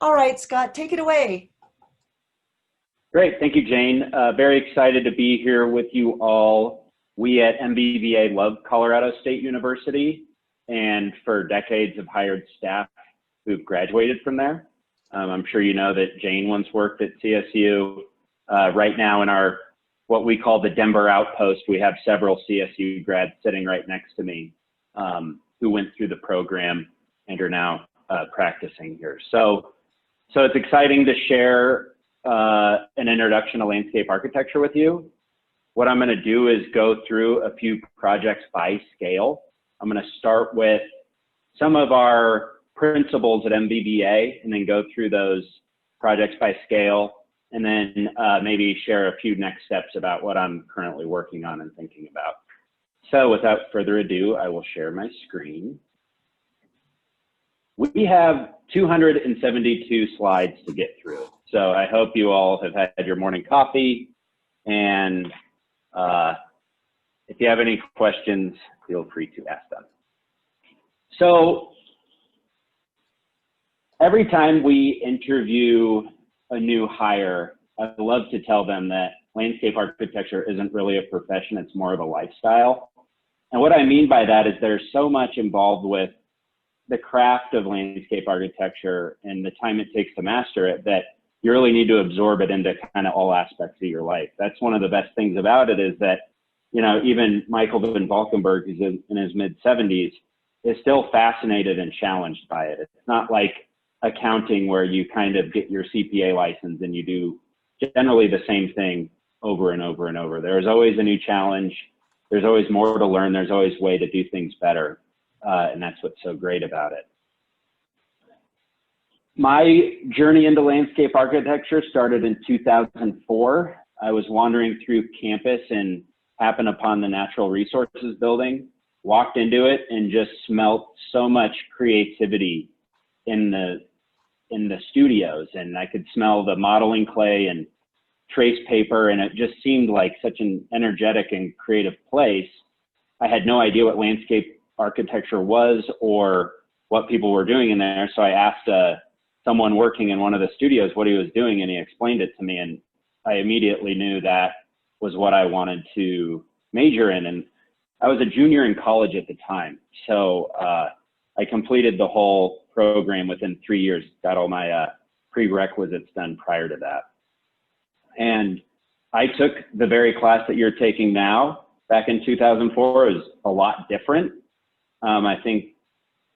All right, Scott, take it away. Great, thank you, Jane. Very excited to be here with you all. We at MBVA love Colorado State University, and for decades have hired staff who've graduated from there. I'm sure you know that Jane once worked at CSU. Right now in our, what we call the Denver Outpost, we have several CSU grads sitting right next to me who went through the program and are now practicing here. So it's exciting to share an introduction to landscape architecture with you. What I'm going to do is go through a few projects by scale. I'm going to start with some of our principles at MBVA and then go through those projects by scale, and then maybe share a few next steps about what I'm currently working on and thinking about. So without further ado, I will share my screen. We have 272 slides to get through. So I hope you all have had your morning coffee, and if you have any questions, feel free to ask them. So every time we interview a new hire, I love to tell them that landscape architecture isn't really a profession, it's more of a lifestyle. And what I mean by that is there's so much involved with the craft of landscape architecture and the time it takes to master it that you really need to absorb it into kind of all aspects of your life. That's one of the best things about it, is that, you know, even Michael Van Valkenburg, who's in his mid-70s, is still fascinated and challenged by it. It's not like accounting where you kind of get your CPA license and you do generally the same thing over and over and over. There's always a new challenge. There's always more to learn. There's always a way to do things better. And that's what's so great about it. My journey into landscape architecture started in 2004. I was wandering through campus and happened upon the Natural Resources building, walked into it, and just smelt so much creativity in the studios. And I could smell the modeling clay and trace paper, and it just seemed like such an energetic and creative place. I had no idea what landscape architecture was or what people were doing in there. So I asked someone working in one of the studios what he was doing, and he explained it to me, and I immediately knew that was what I wanted to major in. And I was a junior in college at the time, so I completed the whole program within 3 years, got all my prerequisites done prior to that. And I took the very class that you're taking now back in 2004. It was a lot different. I think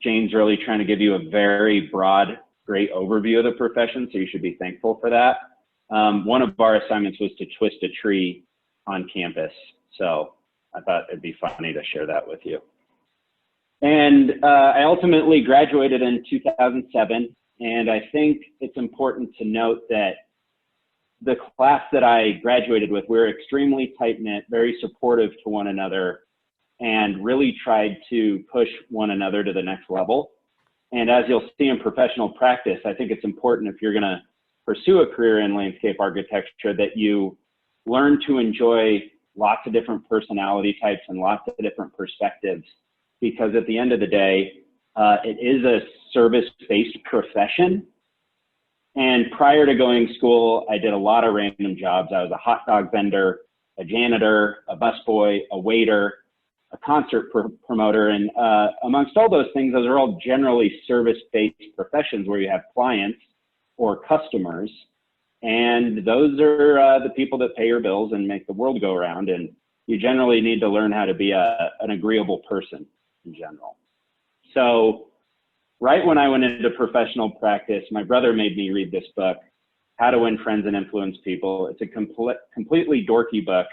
Jane's really trying to give you a very broad, great overview of the profession, so you should be thankful for that. One of our assignments was to twist a tree on campus, so I thought it'd be funny to share that with you. And I ultimately graduated in 2007, and I think it's important to note that the class that I graduated with, we were extremely tight-knit, very supportive to one another, and really tried to push one another to the next level. And as you'll see in professional practice, I think it's important, if you're gonna pursue a career in landscape architecture, that you learn to enjoy lots of different personality types and lots of different perspectives, because at the end of the day, it is a service-based profession. And prior to going to school, I did a lot of random jobs. I was a hot dog vendor, a janitor, a busboy, a waiter, a concert promoter, and amongst all those things, those are all generally service-based professions where you have clients or customers, and those are the people that pay your bills and make the world go around, and you generally need to learn how to be an agreeable person in general. So right when I went into professional practice, my brother made me read this book, How to Win Friends and Influence People. It's a completely dorky book,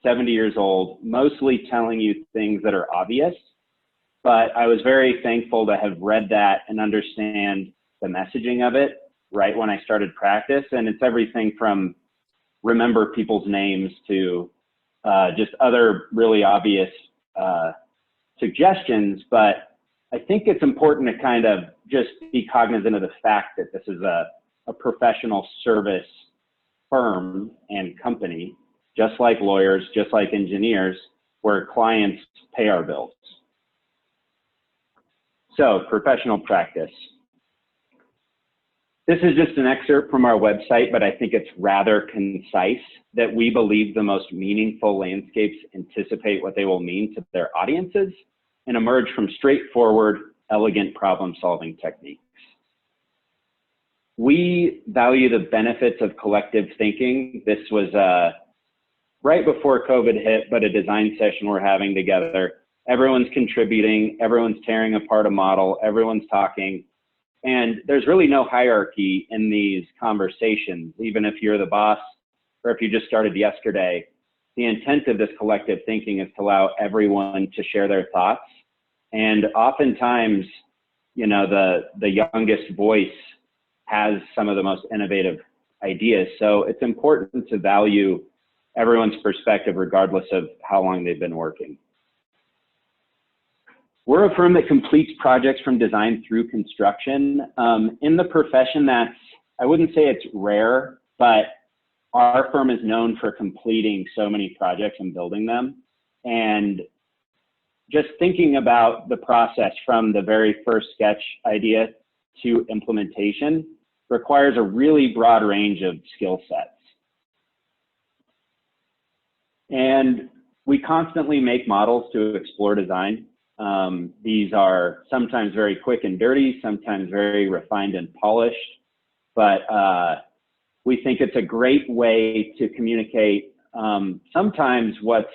70 years old, mostly telling you things that are obvious, but I was very thankful to have read that and understand the messaging of it right when I started practice. And it's everything from remember people's names to just other really obvious suggestions. But I think it's important to kind of just be cognizant of the fact that this is a professional service firm and company, just like lawyers, just like engineers, where clients pay our bills. So professional practice. This is just an excerpt from our website, but I think it's rather concise that we believe the most meaningful landscapes anticipate what they will mean to their audiences and emerge from straightforward, elegant problem-solving techniques. We value the benefits of collective thinking. This was right before COVID hit, but a design session we're having together. Everyone's contributing, everyone's tearing apart a model, everyone's talking. And there's really no hierarchy in these conversations, even if you're the boss or if you just started yesterday. The intent of this collective thinking is to allow everyone to share their thoughts. And oftentimes, you know, the youngest voice has some of the most innovative ideas. So it's important to value everyone's perspective regardless of how long they've been working. We're a firm that completes projects from design through construction. In the profession, I wouldn't say it's rare, but our firm is known for completing so many projects and building them. And just thinking about the process from the very first sketch idea to implementation requires a really broad range of skill sets. And we constantly make models to explore design. These are sometimes very quick and dirty, sometimes very refined and polished, but we think it's a great way to communicate sometimes what's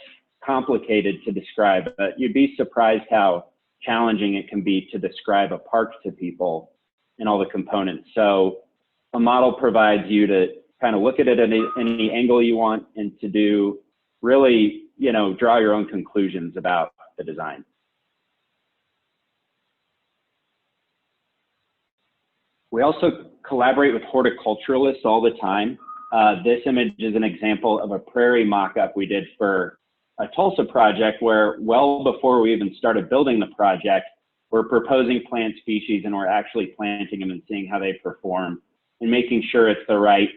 complicated to describe. You'd be surprised how challenging it can be to describe a park to people and all the components. So a model provides you to kind of look at it at any angle you want and to do really, you know, draw your own conclusions about the design. We also collaborate with horticulturalists all the time. This image is an example of a prairie mock-up we did for a Tulsa project where well before we even started building the project, we're proposing plant species and we're actually planting them and seeing how they perform and making sure it's the right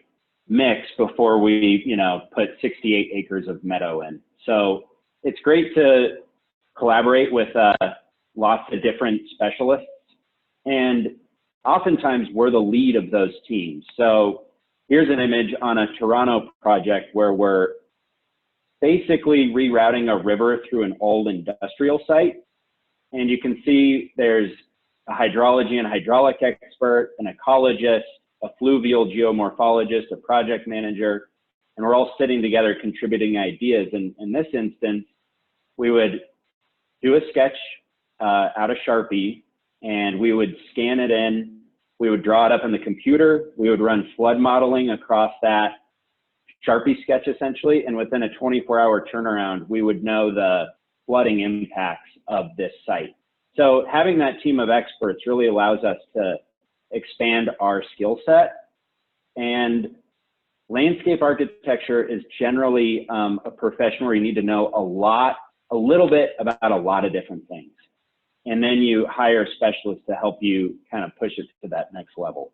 mix before we, you know, put 68 acres of meadow in. So it's great to collaborate with lots of different specialists, and oftentimes we're the lead of those teams. So here's an image on a Toronto project where we're basically rerouting a river through an old industrial site. And you can see there's a hydrology and hydraulic expert, an ecologist, a fluvial geomorphologist, a project manager, and we're all sitting together contributing ideas. And in this instance, we would do a sketch out of Sharpie, and we would scan it in, we would draw it up in the computer, we would run flood modeling across that Sharpie sketch essentially, and within a 24-hour turnaround, we would know the flooding impacts of this site. So having that team of experts really allows us to expand our skill set. And landscape architecture is generally a profession where you need to know a little bit about a lot of different things. And then you hire specialists to help you kind of push it to that next level.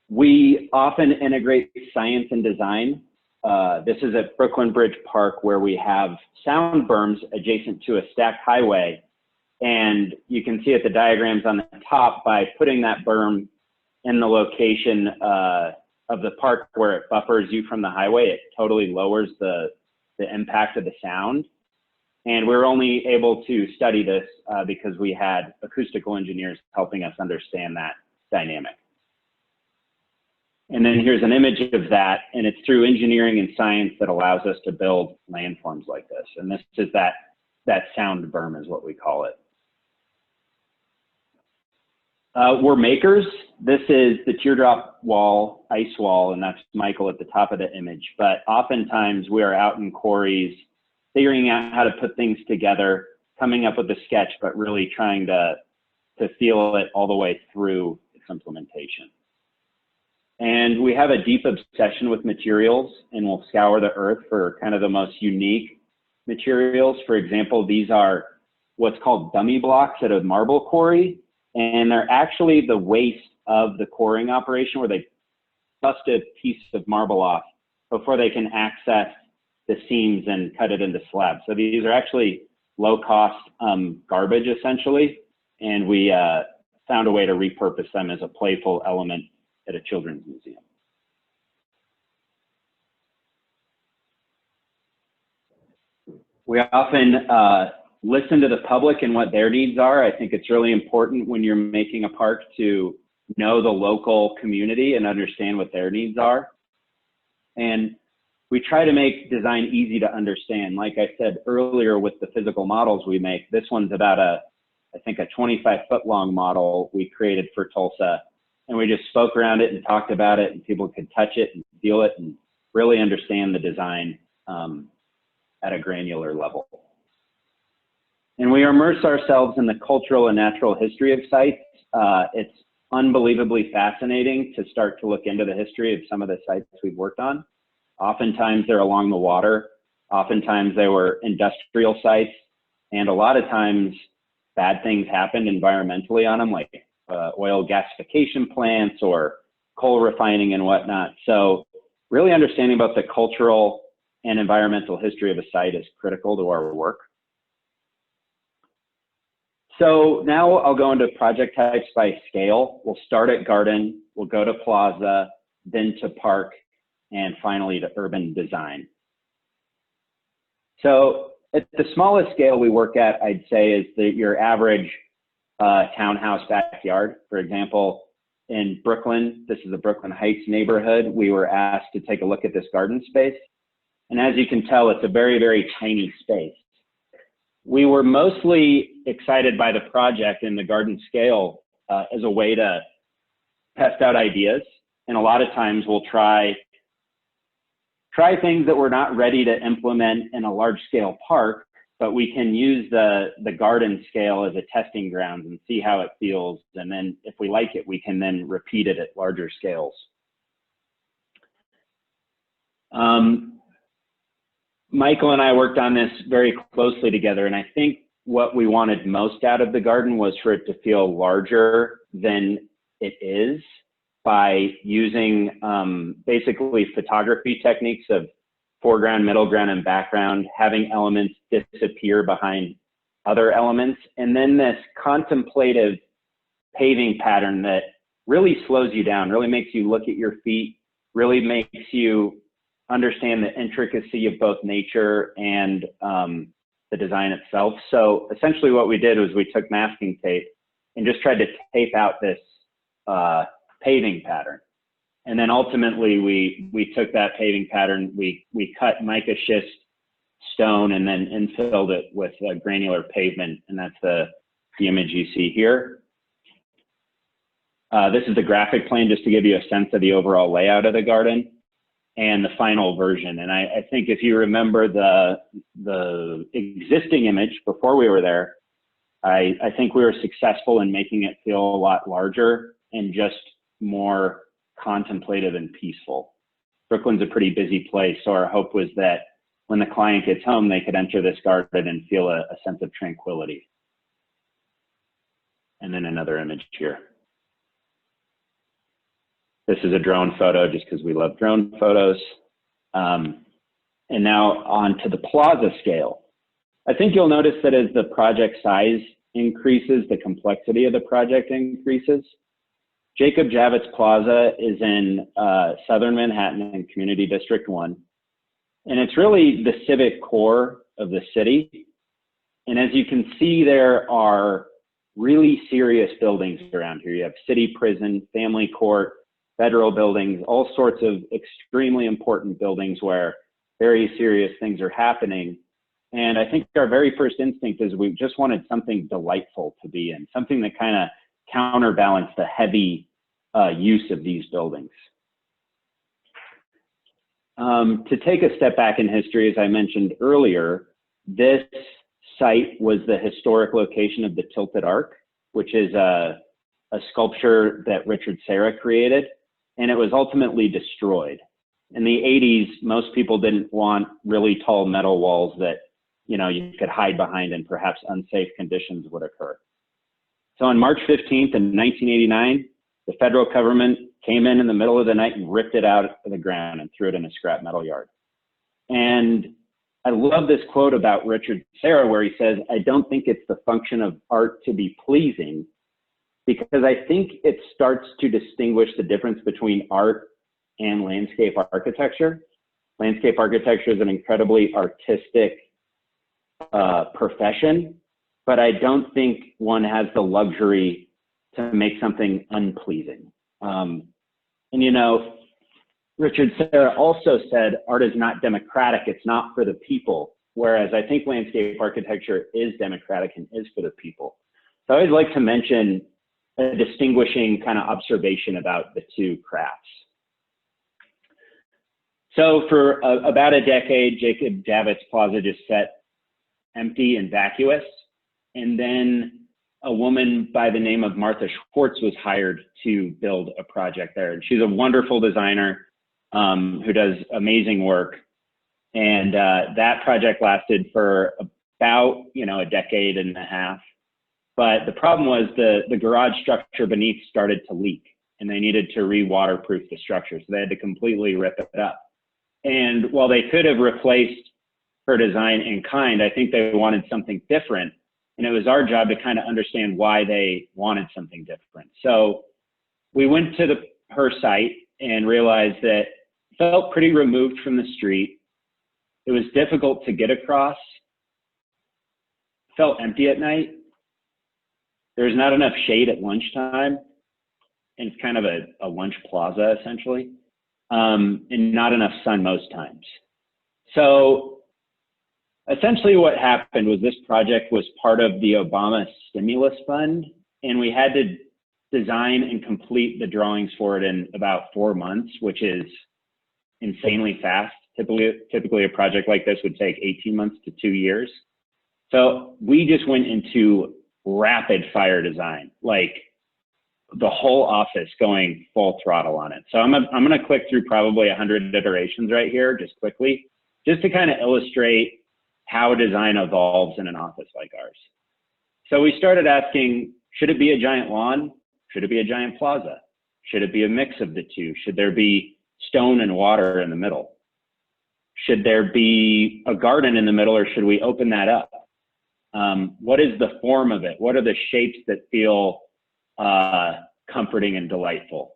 We often integrate science and design. This is at Brooklyn Bridge Park where we have sound berms adjacent to a stacked highway. And you can see at the diagrams on the top, by putting that berm in the location of the park where it buffers you from the highway, it totally lowers the impact of the sound. And we're only able to study this because we had acoustical engineers helping us understand that dynamic. And then here's an image of that, and it's through engineering and science that allows us to build landforms like this. And this is that sound berm is what we call it. We're makers. This is the teardrop wall, ice wall, and that's Michael at the top of the image. But oftentimes we are out in quarries figuring out how to put things together, coming up with a sketch, but really trying to feel it all the way through its implementation. And we have a deep obsession with materials, and we'll scour the earth for kind of the most unique materials. For example, these are what's called dummy blocks at a marble quarry, and they're actually the waste of the quarrying operation where they bust a piece of marble off before they can access the seams and cut it into slabs. So these are actually low-cost garbage, essentially, and we found a way to repurpose them as a playful element at a children's museum. We often listen to the public and what their needs are. I think it's really important when you're making a park to know the local community and understand what their needs are. And we try to make design easy to understand. Like I said earlier with the physical models we make, this one's about I think a 25-foot long model we created for Tulsa. And we just spoke around it and talked about it, and people could touch it and feel it and really understand the design at a granular level. And we immerse ourselves in the cultural and natural history of sites. It's unbelievably fascinating to start to look into the history of some of the sites we've worked on. Oftentimes they're along the water. Oftentimes they were industrial sites. And a lot of times bad things happened environmentally on them, like oil gasification plants or coal refining and whatnot. So really understanding about the cultural and environmental history of a site is critical to our work. So now I'll go into project types by scale. We'll start at garden, we'll go to plaza, then to park, and finally to urban design. So at the smallest scale we work at, I'd say, is your average townhouse backyard. For example, in Brooklyn, this is the Brooklyn Heights neighborhood, we were asked to take a look at this garden space. And as you can tell, it's a very, very tiny space. We were mostly excited by the project and the garden scale as a way to test out ideas. And a lot of times we'll try things that we're not ready to implement in a large scale park, but we can use the garden scale as a testing ground and see how it feels. And then if we like it, we can then repeat it at larger scales. Michael and I worked on this very closely together, and I think what we wanted most out of the garden was for it to feel larger than it is by using basically photography techniques of foreground, middle ground, and background, having elements disappear behind other elements, and then this contemplative paving pattern that really slows you down, really makes you look at your feet, really makes you understand the intricacy of both nature and the design itself. So essentially what we did was we took masking tape and just tried to tape out this paving pattern. And then ultimately we took that paving pattern, we cut mica schist stone and then infilled it with a granular pavement. And that's the image you see here. This is the graphic plane just to give you a sense of the overall layout of the garden and the final version. And I think if you remember the existing image before we were there, I think we were successful in making it feel a lot larger and just more contemplative and peaceful. Brooklyn's a pretty busy place, so our hope was that when the client gets home, they could enter this garden and feel a sense of tranquility. And then another image here. This is a drone photo just because we love drone photos. And now on to the plaza scale. I think you'll notice that as the project size increases, the complexity of the project increases. Jacob Javits Plaza is in Southern Manhattan in Community District 1. And it's really the civic core of the city. And as you can see, there are really serious buildings around here. You have city prison, family court, federal buildings, all sorts of extremely important buildings where very serious things are happening. And I think our very first instinct is we just wanted something delightful to be in, something that kind of counterbalanced the heavy use of these buildings. To take a step back in history, as I mentioned earlier, this site was the historic location of the Tilted Arc, which is a sculpture that Richard Serra created, and it was ultimately destroyed. In the 80s, most people didn't want really tall metal walls that you could hide behind and perhaps unsafe conditions would occur. So on March 15th in 1989, the federal government came in the middle of the night and ripped it out of the ground and threw it in a scrap metal yard. And I love this quote about Richard Serra where he says, "I don't think it's the function of art to be pleasing. because I think it starts to distinguish the difference between art and landscape architecture. Landscape architecture is an incredibly artistic profession, but I don't think one has the luxury to make something unpleasing. And you know, Richard Serra also said art is not democratic, it's not for the people, whereas I think landscape architecture is democratic and is for the people. So I always like to mention a distinguishing kind of observation about the two crafts. So for about a decade, Jacob Javits Plaza just sat empty and vacuous. And then a woman by the name of Martha Schwartz was hired to build a project there. And she's a wonderful designer who does amazing work. And that project lasted for about, you know, a decade and a half. But the problem was the garage structure beneath started to leak, and they needed to re-waterproof the structure. So they had to completely rip it up. And while they could have replaced her design in kind, I think they wanted something different. And it was our job to kind of understand why they wanted something different. So we went to her site and realized that it felt pretty removed from the street. It was difficult to get across, felt empty at night. There was not enough shade at lunchtime, and it's kind of a lunch plaza essentially, and not enough sun most times. So essentially what happened was this project was part of the Obama stimulus fund, and we had to design and complete the drawings for it in about 4 months, which is insanely fast. Typically a project like this would take 18 months to 2 years. So we just went into rapid fire design, like the whole office going full throttle on it. So I'm gonna click through probably 100 iterations right here, just quickly, just to kind of illustrate how design evolves in an office like ours. So we started asking, should it be a giant lawn? Should it be a giant plaza? Should it be a mix of the two? Should there be stone and water in the middle? Should there be a garden in the middle, or should we open that up? What is the form of it? What are the shapes that feel comforting and delightful?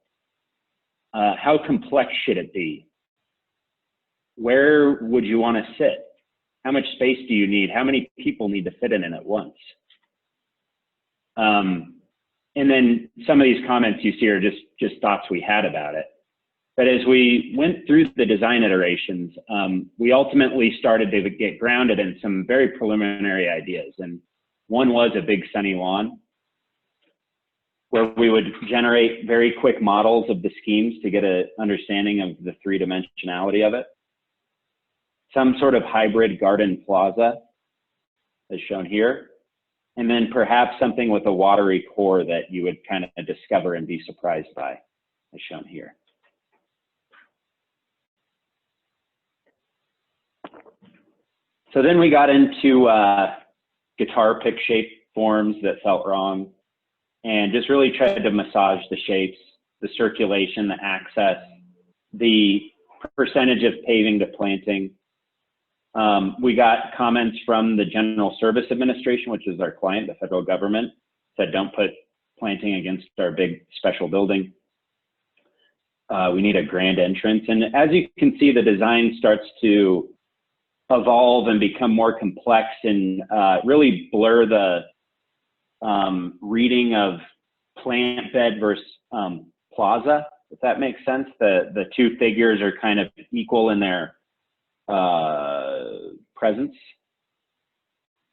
How complex should it be? Where would you want to sit? How much space do you need? How many people need to fit in it at once? And then some of these comments you see are just thoughts we had about it. But as we went through the design iterations, we ultimately started to get grounded in some very preliminary ideas. And one was a big sunny lawn, where we would generate very quick models of the schemes to get an understanding of the three-dimensionality of it. Some sort of hybrid garden plaza, as shown here. And then perhaps something with a watery core that you would kind of discover and be surprised by, as shown here. So then we got into guitar pick shape forms that felt wrong, and just really tried to massage the shapes, the circulation, the access, the percentage of paving to planting. We got comments from the General Service Administration, which is our client, the federal government, said don't put planting against our big special building. We need a grand entrance. And as you can see, the design starts to evolve and become more complex and really blur the reading of plant bed versus plaza, if that makes sense. The two figures are kind of equal in their presence.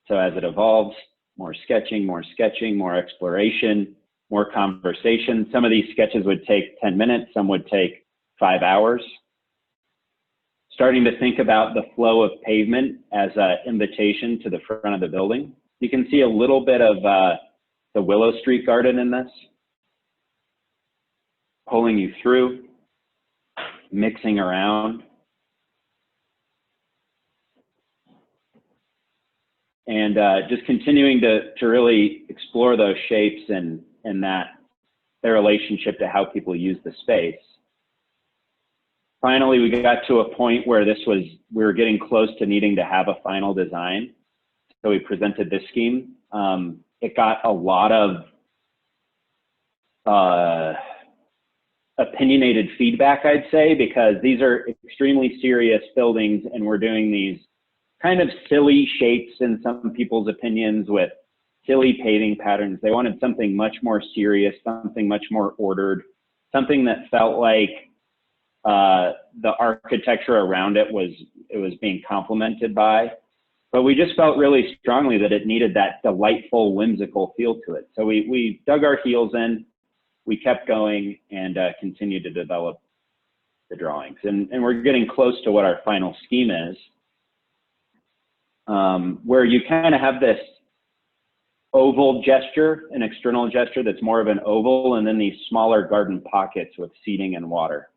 So as it evolves, more sketching, more exploration, more conversation. Some of these sketches would take 10 minutes, some would take 5 hours. Starting to think about the flow of pavement as an invitation to the front of the building. You can see a little bit of the Willow Street garden in this, pulling you through, mixing around. And just continuing to really explore those shapes and their relationship to how people use the space. Finally, we got to a point where we were getting close to needing to have a final design. So we presented this scheme. It got a lot of opinionated feedback, I'd say, because these are extremely serious buildings and we're doing these kind of silly shapes in some people's opinions with silly paving patterns. They wanted something much more serious, something much more ordered, something that felt like the architecture around it was being complemented by. But we just felt really strongly that it needed that delightful, whimsical feel to it. So we dug our heels in, we kept going, and continued to develop the drawings. And we're getting close to what our final scheme is, where you kind of have this oval gesture, an external gesture that's more of an oval, and then these smaller garden pockets with seating and water.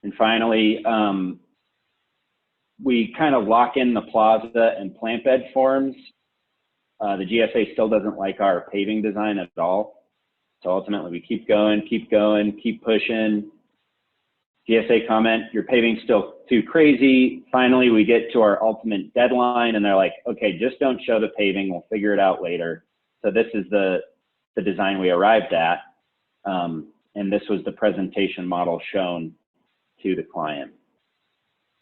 And finally, we kind of lock in the plaza and plant bed forms. The GSA still doesn't like our paving design at all. So ultimately we keep going, keep pushing. GSA comment, your paving's still too crazy. Finally, we get to our ultimate deadline and they're like, okay, just don't show the paving, we'll figure it out later. So this is the design we arrived at. And this was the presentation model shown to the client.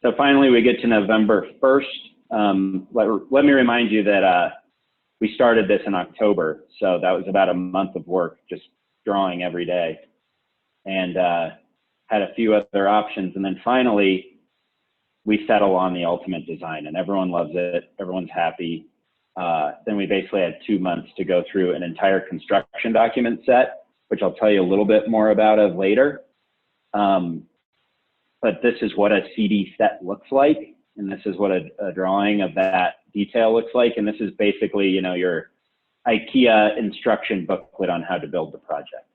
So finally, we get to November 1st. Let me remind you that we started this in October. So that was about a month of work, just drawing every day. And had a few other options. And then finally, we settle on the ultimate design and everyone loves it. Everyone's happy. Then we basically had 2 months to go through an entire construction document set, which I'll tell you a little bit more about later. But this is what a CD set looks like. And this is what a drawing of that detail looks like. And this is basically, you know, your IKEA instruction booklet on how to build the project.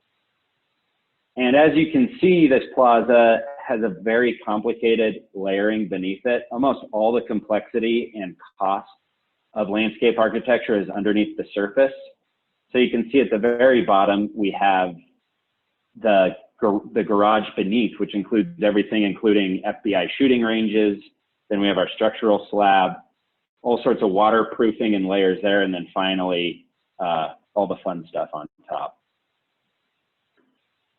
And as you can see, this plaza has a very complicated layering beneath it. Almost all the complexity and cost of landscape architecture is underneath the surface. So you can see at the very bottom, we have the garage beneath, which includes everything, including FBI shooting ranges. Then we have our structural slab, all sorts of waterproofing and layers there. And then finally, all the fun stuff on top.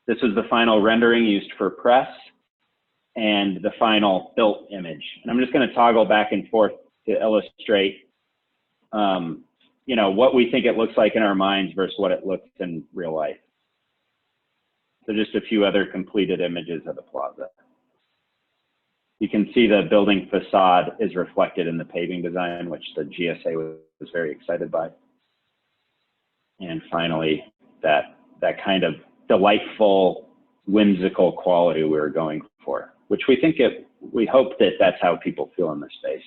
This was the final rendering used for press and the final built image. And I'm just going to toggle back and forth to illustrate, you know, what we think it looks like in our minds versus what it looks in real life. So just a few other completed images of the plaza. You can see the building facade is reflected in the paving design, which the GSA was very excited by. And finally, that kind of delightful, whimsical quality we were going for, which we hope that that's how people feel in this space.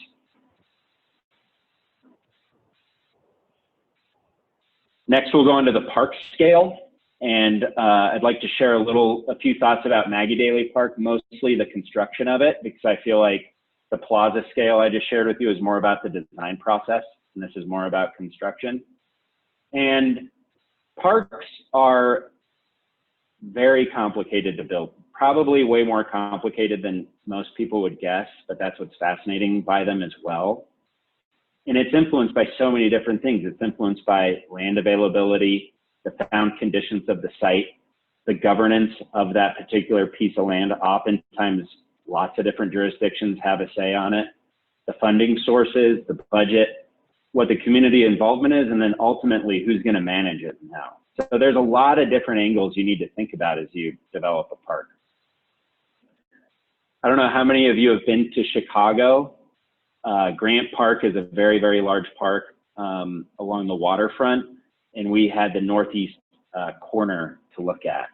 Next, we'll go into the park scale. And I'd like to share a few thoughts about Maggie Daley Park, mostly the construction of it, because I feel like the plaza scale I just shared with you is more about the design process, and this is more about construction. And parks are very complicated to build, probably way more complicated than most people would guess, but that's what's fascinating by them as well. And it's influenced by so many different things. It's influenced by land availability, the found conditions of the site, the governance of that particular piece of land. Oftentimes, lots of different jurisdictions have a say on it, the funding sources, the budget, what the community involvement is, and then ultimately who's going to manage it now. So there's a lot of different angles you need to think about as you develop a park. I don't know how many of you have been to Chicago. Grant Park is a very, very large park along the waterfront, and we had the northeast corner to look at.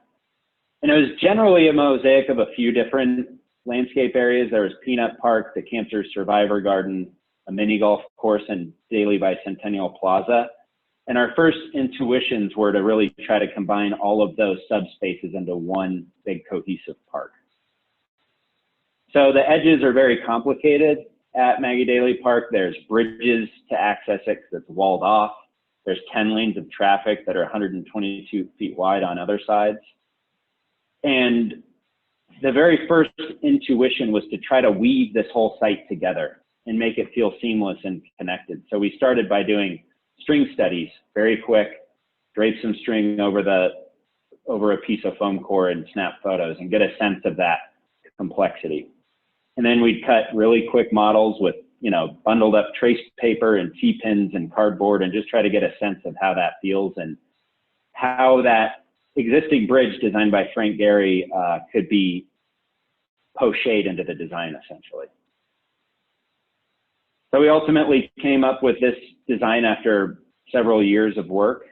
And it was generally a mosaic of a few different landscape areas. There was Peanut Park, the Cancer Survivor Garden, a mini golf course, and Daily Bicentennial Plaza. And our first intuitions were to really try to combine all of those subspaces into one big cohesive park. So the edges are very complicated at Maggie Daley Park. There's bridges to access it because it's walled off. There's 10 lanes of traffic that are 122 feet wide on other sides. And the very first intuition was to try to weave this whole site together and make it feel seamless and connected. So we started by doing string studies, very quick, drape some string over a piece of foam core and snap photos and get a sense of that complexity. And then we'd cut really quick models with, you know, bundled up trace paper and T-pins and cardboard and just try to get a sense of how that feels and how that existing bridge designed by Frank Gehry could be pochade into the design, essentially. So we ultimately came up with this design after several years of work.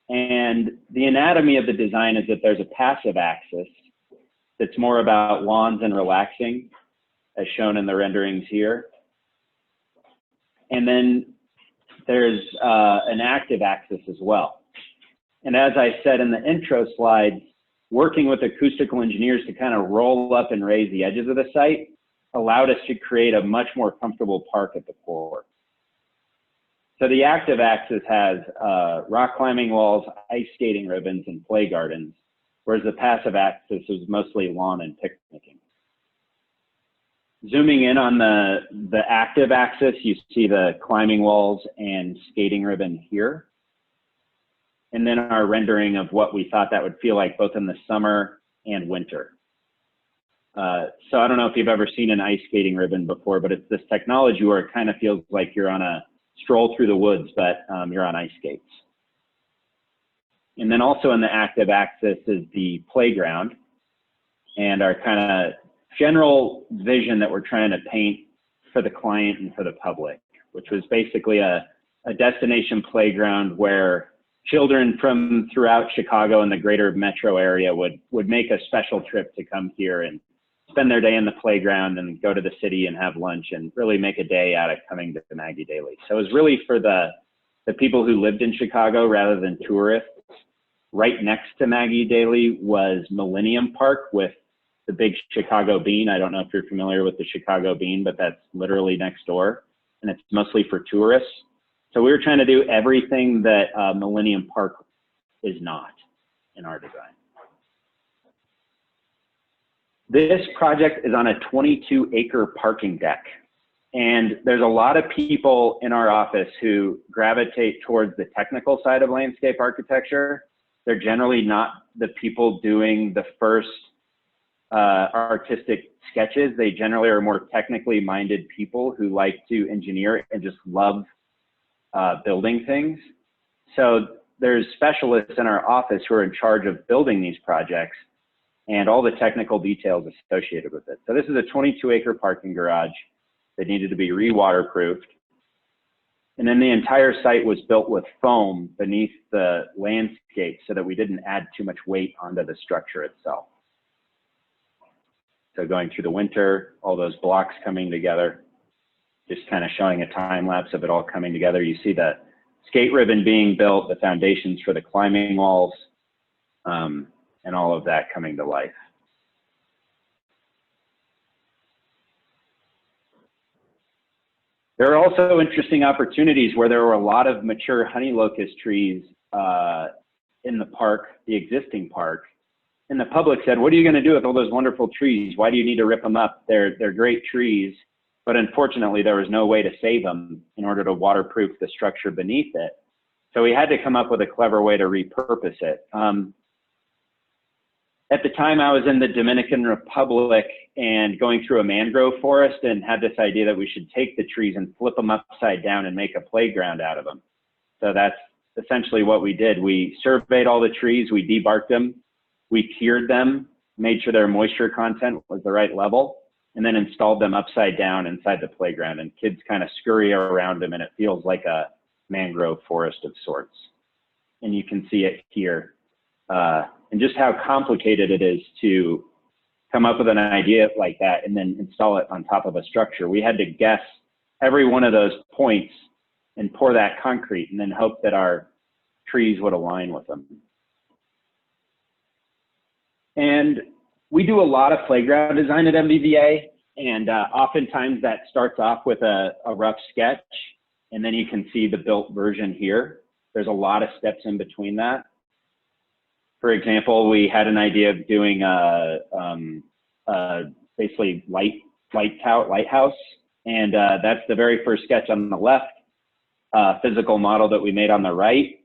And the anatomy of the design is that there's a passive axis that's more about lawns and relaxing, as shown in the renderings here. And then there's an active axis as well. And as I said in the intro slides, working with acoustical engineers to kind of roll up and raise the edges of the site allowed us to create a much more comfortable park at the core. So the active axis has rock climbing walls, ice skating ribbons, and play gardens, whereas the passive axis is mostly lawn and picnicking. Zooming in on the active axis, you see the climbing walls and skating ribbon here. And then our rendering of what we thought that would feel like both in the summer and winter. So I don't know if you've ever seen an ice skating ribbon before, but it's this technology where it kind of feels like you're on a stroll through the woods, but you're on ice skates. And then also in the active axis is the playground and our kind of general vision that we're trying to paint for the client and for the public, which was basically a destination playground where children from throughout Chicago and the greater metro area would make a special trip to come here and spend their day in the playground and go to the city and have lunch and really make a day out of coming to Maggie Daly. So it was really for the people who lived in Chicago rather than tourists. Right next to Maggie Daly was Millennium Park with the big Chicago bean. I don't know if you're familiar with the Chicago bean, but that's literally next door. And it's mostly for tourists. So we were trying to do everything that Millennium Park is not in our design. This project is on a 22-acre parking deck. And there's a lot of people in our office who gravitate towards the technical side of landscape architecture. They're generally not the people doing the first artistic sketches. They generally are more technically minded people who like to engineer and just love building things. So there's specialists in our office who are in charge of building these projects and all the technical details associated with it. So this is a 22-acre parking garage that needed to be re-waterproofed. And then the entire site was built with foam beneath the landscape so that we didn't add too much weight onto the structure itself. So going through the winter, all those blocks coming together, just kind of showing a time lapse of it all coming together. You see the skate ribbon being built, the foundations for the climbing walls, and all of that coming to life. There are also interesting opportunities where there were a lot of mature honey locust trees in the park, the existing park. And the public said, what are you going to do with all those wonderful trees? Why do you need to rip them up? They're great trees. But unfortunately, there was no way to save them in order to waterproof the structure beneath it. So we had to come up with a clever way to repurpose it. At the time, I was in the Dominican Republic and going through a mangrove forest and had this idea that we should take the trees and flip them upside down and make a playground out of them. So that's essentially what we did. We surveyed all the trees, we debarked them, we cured them, made sure their moisture content was the right level, and then installed them upside down inside the playground. And kids kind of scurry around them and it feels like a mangrove forest of sorts. And you can see it here. And just how complicated it is to come up with an idea like that and then install it on top of a structure. We had to guess every one of those points and pour that concrete and then hope that our trees would align with them. And we do a lot of playground design at MVVA, and oftentimes that starts off with a rough sketch, and then you can see the built version here. There's a lot of steps in between that. For example, we had an idea of doing basically lighthouse, and that's the very first sketch on the left, physical model that we made on the right.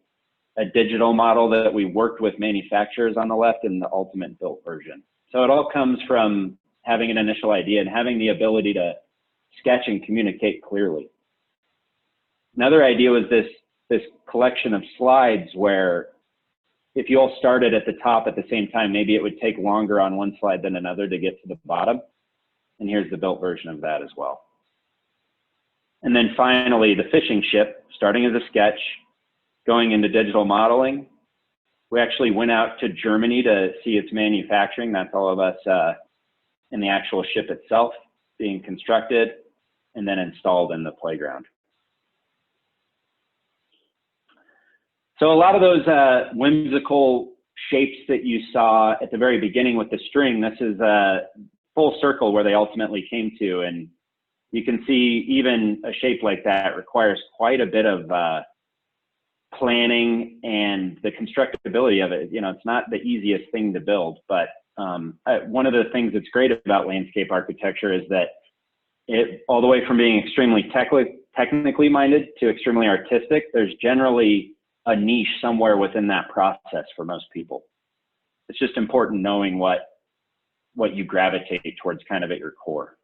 a digital model that we worked with manufacturers on the left, and the ultimate built version. So it all comes from having an initial idea and having the ability to sketch and communicate clearly. Another idea was this collection of slides where if you all started at the top at the same time, maybe it would take longer on one slide than another to get to the bottom. And here's the built version of that as well. And then finally, the fishing ship, starting as a sketch, going into digital modeling. We actually went out to Germany to see its manufacturing. That's all of us in the actual ship itself being constructed and then installed in the playground. So a lot of those whimsical shapes that you saw at the very beginning with the string, this is a full circle where they ultimately came to. And you can see even a shape like that requires quite a bit of planning and the constructability of it. You know, it's not the easiest thing to build, but one of the things that's great about landscape architecture is that it, all the way from being extremely technically minded to extremely artistic, there's generally a niche somewhere within that process for most people. It's just important knowing what you gravitate towards kind of at your core.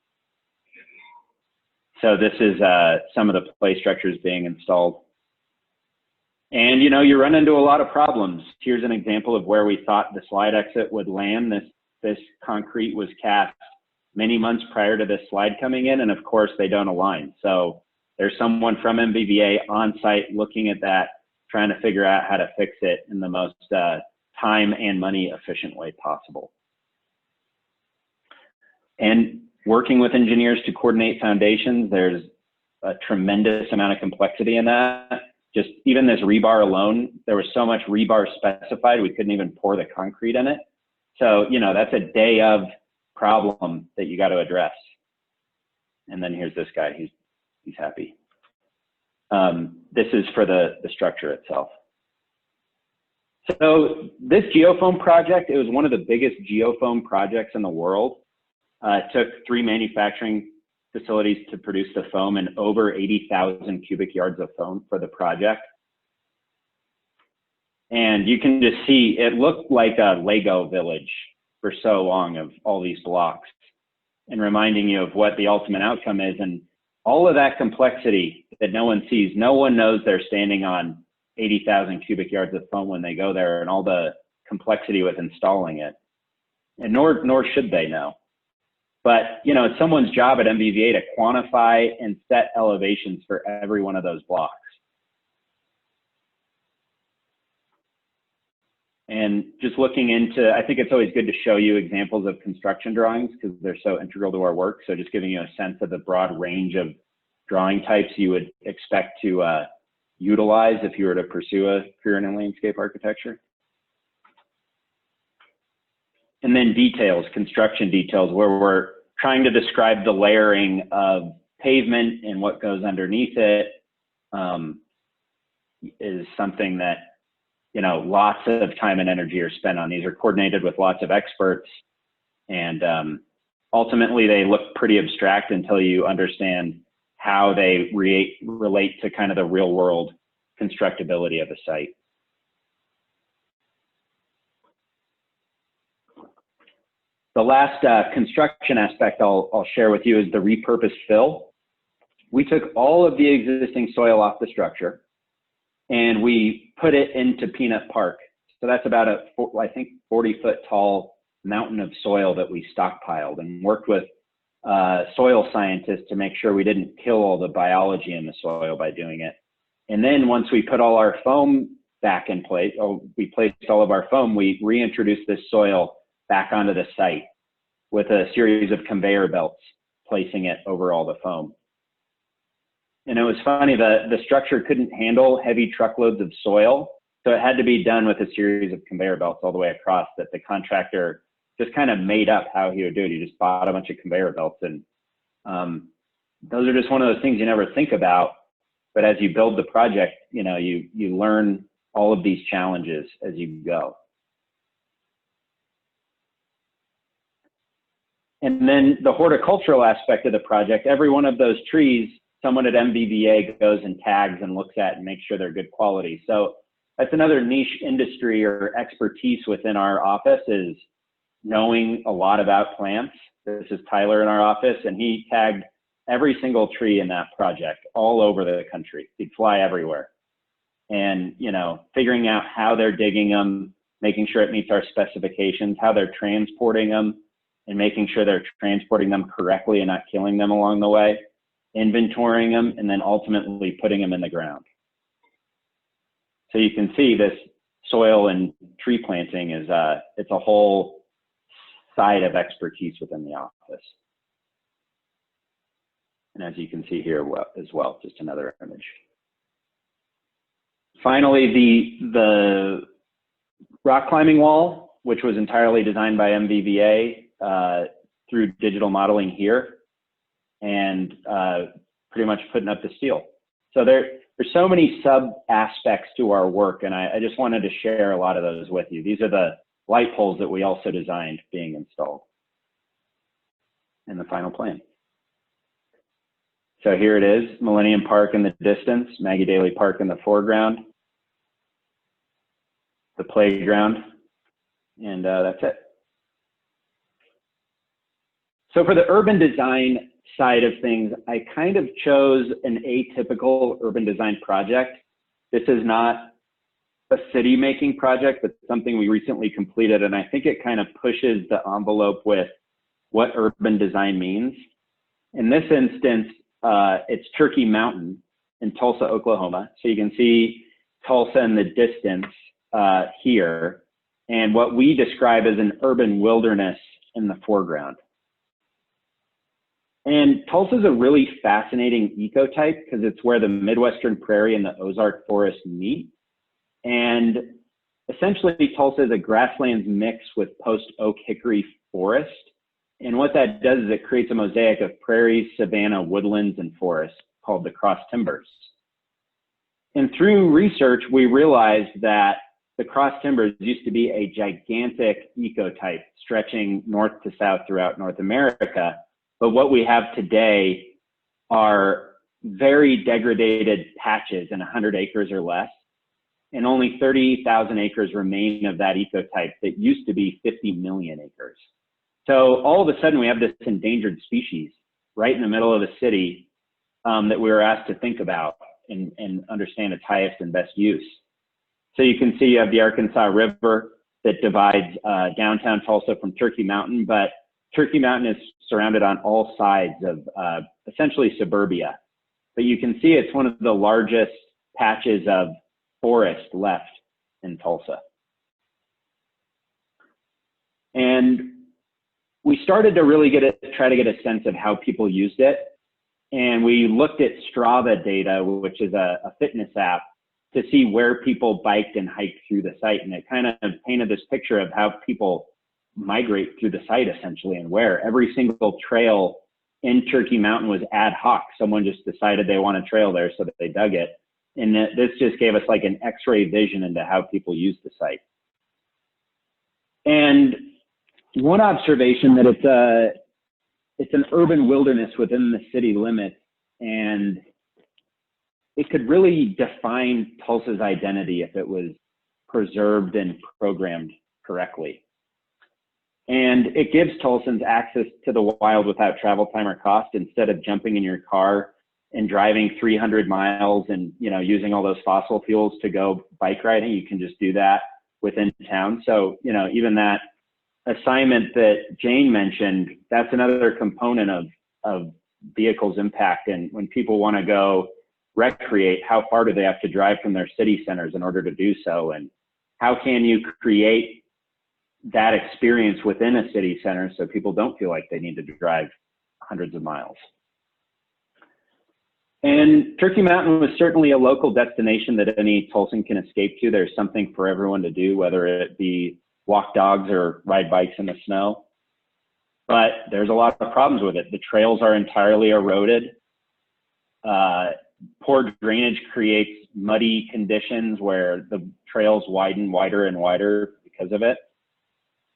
So this is some of the play structures being installed. And you know, you run into a lot of problems. Here's an example of where we thought the slide exit would land. This concrete was cast many months prior to this slide coming in, and of course they don't align. So there's someone from MBVA on site looking at that, trying to figure out how to fix it in the most time and money efficient way possible. And working with engineers to coordinate foundations, there's a tremendous amount of complexity in that. Just even this rebar alone, there was so much rebar specified, we couldn't even pour the concrete in it. So, you know, that's a day of problem that you got to address. And then here's this guy, he's happy. This is for the structure itself. So this geofoam project, it was one of the biggest geofoam projects in the world. It took 3 manufacturing facilities to produce the foam and over 80,000 cubic yards of foam for the project. And you can just see, it looked like a Lego village for so long of all these blocks and reminding you of what the ultimate outcome is. And all of that complexity that no one sees, no one knows they're standing on 80,000 cubic yards of foam when they go there, and all the complexity with installing it. And nor should they know. But, you know, it's someone's job at MBVA to quantify and set elevations for every one of those blocks. And just looking into, I think it's always good to show you examples of construction drawings because they're so integral to our work. So just giving you a sense of the broad range of drawing types you would expect to utilize if you were to pursue a career in landscape architecture. And then details, construction details, where we're trying to describe the layering of pavement and what goes underneath it, is something that, you know, lots of time and energy are spent on. These are coordinated with lots of experts, and ultimately they look pretty abstract until you understand how they relate to kind of the real world constructability of a site. The last construction aspect I'll share with you is the repurposed fill. We took all of the existing soil off the structure and we put it into Peanut Park. So that's about a, I think, 40-foot tall mountain of soil that we stockpiled, and worked with soil scientists to make sure we didn't kill all the biology in the soil by doing it. And then once we put all our foam back in place, we placed all of our foam, we reintroduced this soil back onto the site with a series of conveyor belts, placing it over all the foam. And it was funny, the structure couldn't handle heavy truckloads of soil, so it had to be done with a series of conveyor belts all the way across that the contractor just kind of made up how he would do it. He just bought a bunch of conveyor belts, and those are just one of those things you never think about, but as you build the project, you know, you learn all of these challenges as you go. And then the horticultural aspect of the project, every one of those trees, someone at MBVA goes and tags and looks at and makes sure they're good quality. So that's another niche industry or expertise within our office, is knowing a lot about plants. This is Tyler in our office, and he tagged every single tree in that project all over the country. He'd fly everywhere. And, you know, figuring out how they're digging them, making sure it meets our specifications, how they're transporting them, and making sure they're transporting them correctly and not killing them along the way, inventorying them, and then ultimately putting them in the ground. So you can see this soil and tree planting is, it's a whole side of expertise within the office. And as you can see here as well, just another image. Finally, the rock climbing wall, which was entirely designed by MVVA through digital modeling here, and pretty much putting up the steel. So there's so many sub aspects to our work, and I just wanted to share a lot of those with you. These are the light poles that we also designed being installed in the final plan. So here it is, Millennium Park in the distance, Maggie Daley Park in the foreground, the playground, and that's it. So for the urban design side of things, I kind of chose an atypical urban design project. This is not a city making project, but something we recently completed, and I think it kind of pushes the envelope with what urban design means. In this instance, it's Turkey Mountain in Tulsa, Oklahoma. So you can see Tulsa in the distance here, and what we describe as an urban wilderness in the foreground. And Tulsa is a really fascinating ecotype because it's where the Midwestern prairie and the Ozark forest meet. And essentially, Tulsa is a grasslands mix with post-oak hickory forest. And what that does is it creates a mosaic of prairies, savanna, woodlands, and forests called the cross timbers. And through research, we realized that the cross timbers used to be a gigantic ecotype stretching north to south throughout North America. But what we have today are very degraded patches in 100 acres or less. And only 30,000 acres remain of that ecotype that used to be 50 million acres. So all of a sudden we have this endangered species right in the middle of the city that we were asked to think about and understand its highest and best use. So you can see you have the Arkansas River that divides downtown Tulsa from Turkey Mountain, but Turkey Mountain is surrounded on all sides of essentially suburbia. But you can see it's one of the largest patches of forest left in Tulsa. And we started to really try to get a sense of how people used it. And we looked at Strava data, which is a fitness app, to see where people biked and hiked through the site. And it kind of painted this picture of how people migrate through the site essentially, and where every single trail in Turkey Mountain was ad hoc. Someone just decided they want a trail there, so that they dug it. And this just gave us like an X-ray vision into how people use the site. And one observation that it's an urban wilderness within the city limits, and it could really define Tulsa's identity if it was preserved and programmed correctly. And it gives Tulsans access to the wild without travel time or cost. Instead of jumping in your car and driving 300 miles and, you know, using all those fossil fuels to go bike riding, you can just do that within town. So, you know, even that assignment that Jane mentioned, that's another component of vehicles impact. And when people want to go recreate, how far do they have to drive from their city centers in order to do so? And how can you create that experience within a city center so people don't feel like they need to drive hundreds of miles? And Turkey Mountain was certainly a local destination that any Tulsan can escape to. There's something for everyone to do, whether it be walk dogs or ride bikes in the snow. But there's a lot of problems with it. The trails are entirely eroded. Poor drainage creates muddy conditions where the trails widen wider and wider because of it.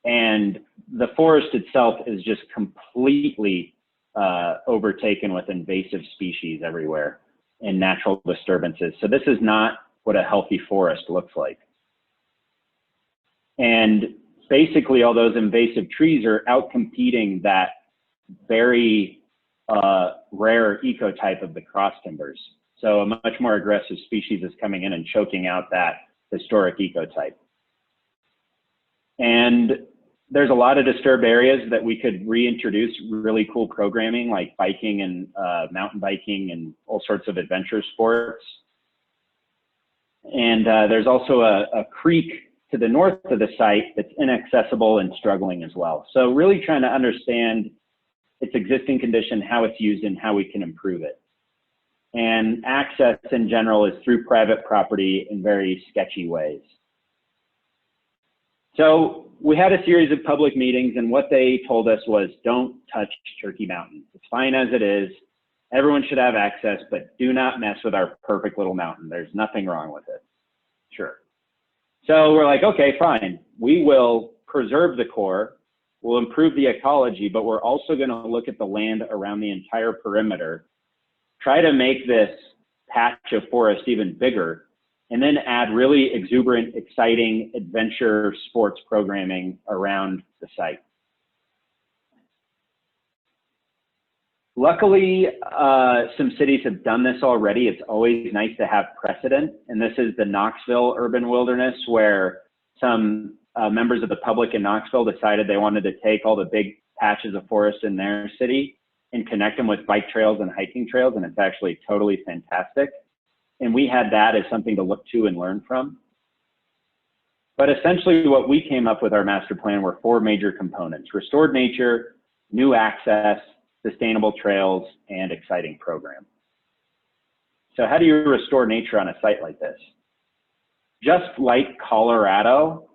And the forest itself is just completely overtaken with invasive species everywhere and natural disturbances. So this is not what a healthy forest looks like. And basically all those invasive trees are outcompeting that very rare ecotype of the cross timbers. So a much more aggressive species is coming in and choking out that historic ecotype. And there's a lot of disturbed areas that we could reintroduce really cool programming like biking and mountain biking and all sorts of adventure sports. And there's also a creek to the north of the site that's inaccessible and struggling as well. So really trying to understand its existing condition, how it's used, and how we can improve it. And access in general is through private property in very sketchy ways. So we had a series of public meetings, and what they told us was, don't touch Turkey Mountain. It's fine as it is. Everyone should have access, but do not mess with our perfect little mountain. There's nothing wrong with it. Sure. So we're like, okay, fine. We will preserve the core. We'll improve the ecology, but we're also going to look at the land around the entire perimeter, try to make this patch of forest even bigger, and then add really exuberant, exciting adventure sports programming around the site. Luckily, some cities have done this already. It's always nice to have precedent. And this is the Knoxville urban wilderness, where some members of the public in Knoxville decided they wanted to take all the big patches of forest in their city and connect them with bike trails and hiking trails. And it's actually totally fantastic. And we had that as something to look to and learn from. But essentially what we came up with our master plan were 4 major components: restored nature, new access, sustainable trails, and exciting program. So how do you restore nature on a site like this? Just like Colorado,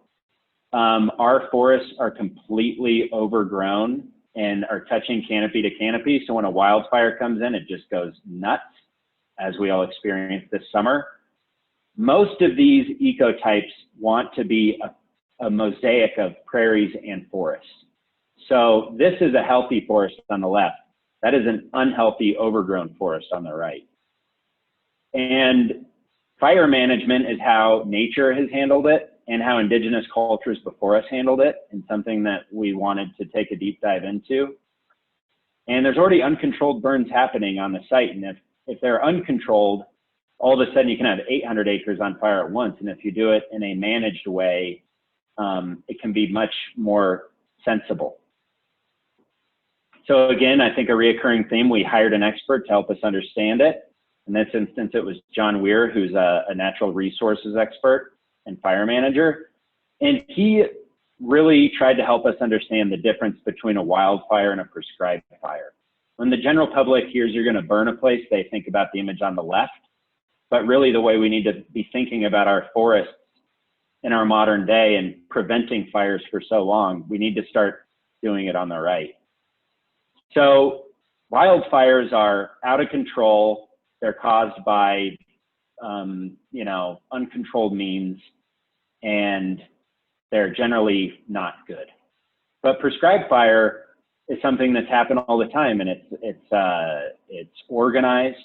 our forests are completely overgrown and are touching canopy to canopy. So when a wildfire comes in, it just goes nuts, as we all experienced this summer. Most of these ecotypes want to be a mosaic of prairies and forests. So this is a healthy forest on the left. That is an unhealthy, overgrown forest on the right. And fire management is how nature has handled it and how indigenous cultures before us handled it, and something that we wanted to take a deep dive into. And there's already uncontrolled burns happening on the site. And if they're uncontrolled, all of a sudden you can have 800 acres on fire at once. And if you do it in a managed way, it can be much more sensible. So again, I think a reoccurring theme, we hired an expert to help us understand it. In this instance, it was John Weir, who's a natural resources expert and fire manager. And he really tried to help us understand the difference between a wildfire and a prescribed fire. When the general public hears you're going to burn a place, they think about the image on the left. But really the way we need to be thinking about our forests in our modern day and preventing fires for so long, we need to start doing it on the right. So wildfires are out of control. They're caused by, uncontrolled means, and they're generally not good. But prescribed fire is something that's happened all the time, and it's organized,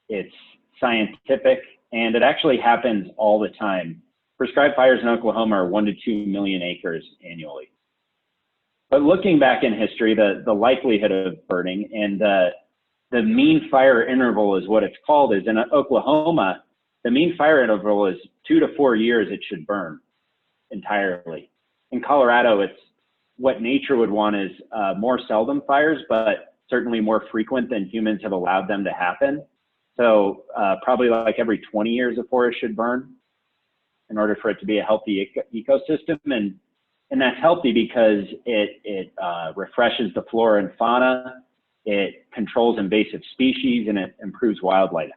it's scientific, and it actually happens all the time. Prescribed fires in Oklahoma are 1 to 2 million acres annually. But looking back in history, the likelihood of burning and the mean fire interval is what it's called, is in Oklahoma, the mean fire interval is 2 to 4 years it should burn entirely. In Colorado, it's what nature would want is more seldom fires, but certainly more frequent than humans have allowed them to happen. So probably like every 20 years a forest should burn in order for it to be a healthy ecosystem. And that's healthy because it refreshes the flora and fauna, it controls invasive species, and it improves wildlife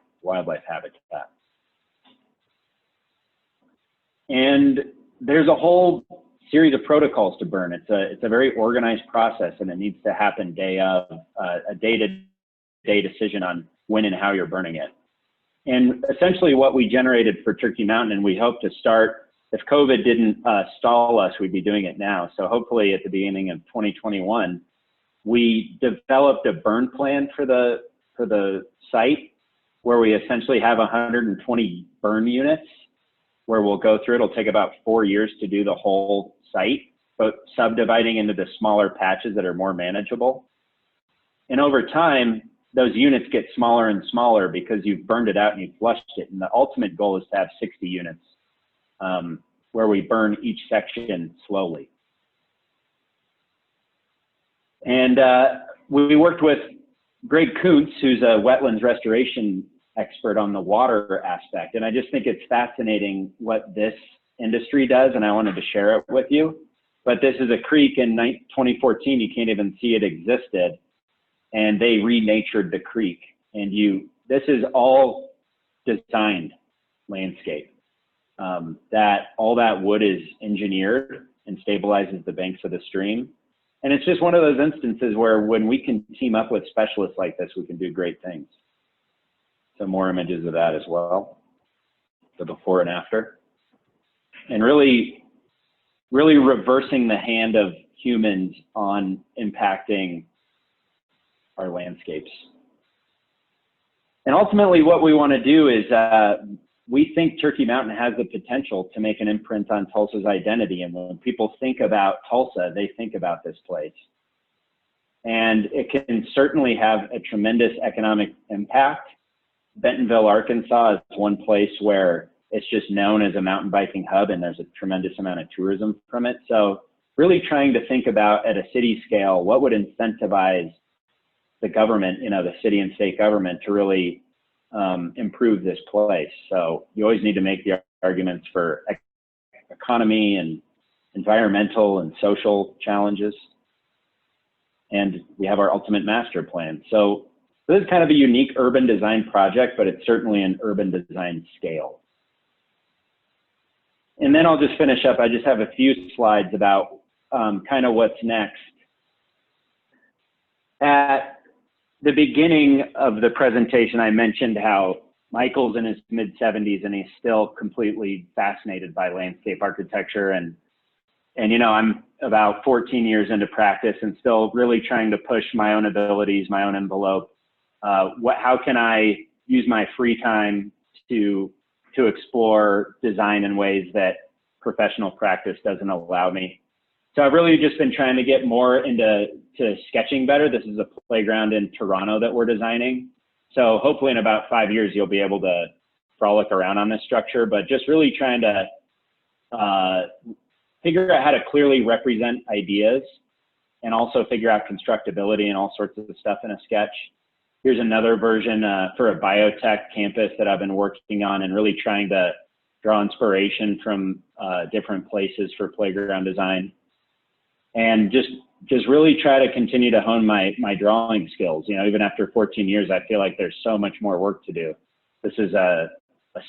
habitat. And there's a whole series of protocols to burn. It's a very organized process, and it needs to happen a day-to-day decision on when and how you're burning it. And essentially what we generated for Turkey Mountain, and we hope to start, if COVID didn't stall us, we'd be doing it now. So hopefully at the beginning of 2021, we developed a burn plan for the site where we essentially have 120 burn units where we'll go through. It'll take about 4 years to do the whole site, but subdividing into the smaller patches that are more manageable. And over time, those units get smaller and smaller because you've burned it out and you've flushed it. And the ultimate goal is to have 60 units where we burn each section slowly. And we worked with Greg Kuntz, who's a wetlands restoration expert on the water aspect. And I just think it's fascinating what this industry does, and I wanted to share it with you. But this is a creek in 2014, you can't even see it existed, and they renatured the creek. And this is all designed landscape. That all that wood is engineered and stabilizes the banks of the stream. And it's just one of those instances where when we can team up with specialists like this, we can do great things. Some more images of that as well, the before and after. And really reversing the hand of humans on impacting our landscapes. And ultimately what we want to do is, we think Turkey Mountain has the potential to make an imprint on Tulsa's identity. And when people think about Tulsa, they think about this place. And it can certainly have a tremendous economic impact. Bentonville, Arkansas is one place where it's just known as a mountain biking hub, and there's a tremendous amount of tourism from it. So really trying to think about at a city scale, what would incentivize the government, the city and state government to really improve this place. So you always need to make the arguments for economy and environmental and social challenges. And we have our ultimate master plan. So this is kind of a unique urban design project, but it's certainly an urban design scale. And then I'll just finish up. I just have a few slides about kind of what's next. At the beginning of the presentation, I mentioned how Michael's in his mid-70s and he's still completely fascinated by landscape architecture. And I'm about 14 years into practice and still really trying to push my own abilities, my own envelope. How can I use my free time to explore design in ways that professional practice doesn't allow me? So I've really just been trying to get more into sketching better. This is a playground in Toronto that we're designing. So hopefully in about 5 years, you'll be able to frolic around on this structure, but just really trying to figure out how to clearly represent ideas and also figure out constructability and all sorts of stuff in a sketch. Here's another version for a biotech campus that I've been working on and really trying to draw inspiration from different places for playground design. And just really try to continue to hone my drawing skills. Even after 14 years, I feel like there's so much more work to do. This is a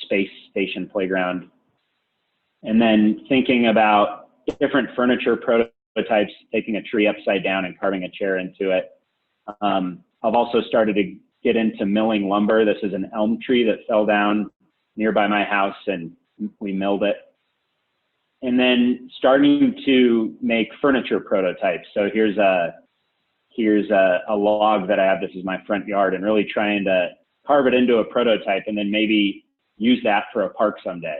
space station playground. And then thinking about different furniture prototypes, taking a tree upside down and carving a chair into it. I've also started to get into milling lumber. This is an elm tree that fell down nearby my house and we milled it. And then starting to make furniture prototypes. So here's a log that I have. This is my front yard, and really trying to carve it into a prototype and then maybe use that for a park someday.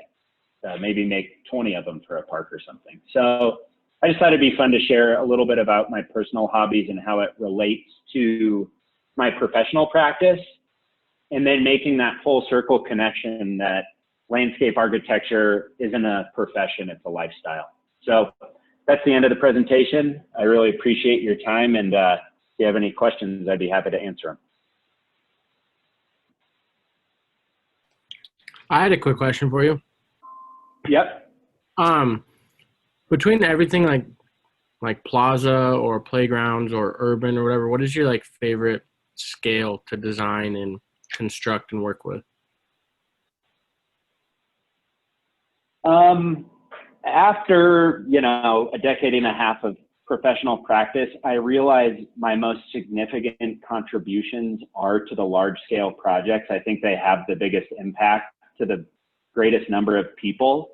Maybe make 20 of them for a park or something. So I just thought it'd be fun to share a little bit about my personal hobbies and how it relates to my professional practice, and then making that full circle connection that landscape architecture isn't a profession, it's a lifestyle. So that's the end of the presentation. I really appreciate your time, and if you have any questions, I'd be happy to answer them. I had a quick question for you. Yep. Between everything like plaza or playgrounds or urban or whatever, what is your favorite scale to design and construct and work with? After, a decade and a half of professional practice, I realized my most significant contributions are to the large scale projects. I think they have the biggest impact to the greatest number of people.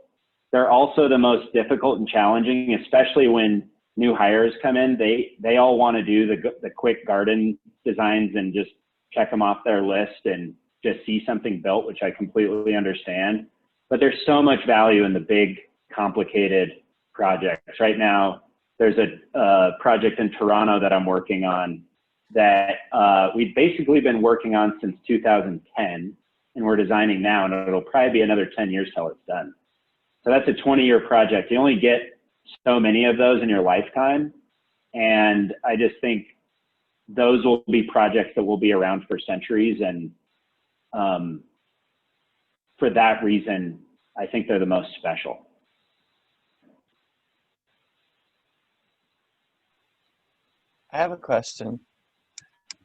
They're also the most difficult and challenging, especially when new hires come in. They all want to do the quick garden designs and just check them off their list and just see something built, which I completely understand. but there's so much value in the big, complicated projects. Right now, there's a project in Toronto that I'm working on that we've basically been working on since 2010, and we're designing now, and it'll probably be another 10 years till it's done. So that's a 20-year project. You only get so many of those in your lifetime, and I just think those will be projects that will be around for centuries, and for that reason, I think they're the most special. I have a question.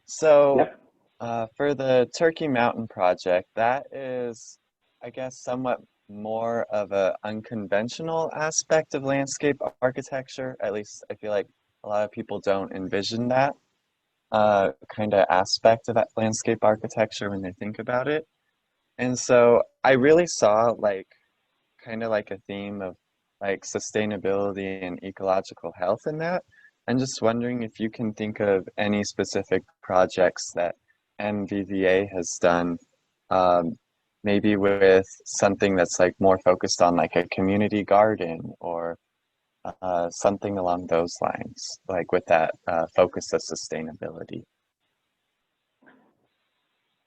So Yep. for the Turkey Mountain project, that is, I guess, somewhat more of an unconventional aspect of landscape architecture. At least I feel like a lot of people don't envision that kind of aspect of that landscape architecture when they think about it. And so I really saw like kind of like a theme of like sustainability and ecological health in that. I'm just wondering if you can think of any specific projects that MVVA has done, maybe with something that's like more focused on like a community garden or something along those lines, like with that focus of sustainability.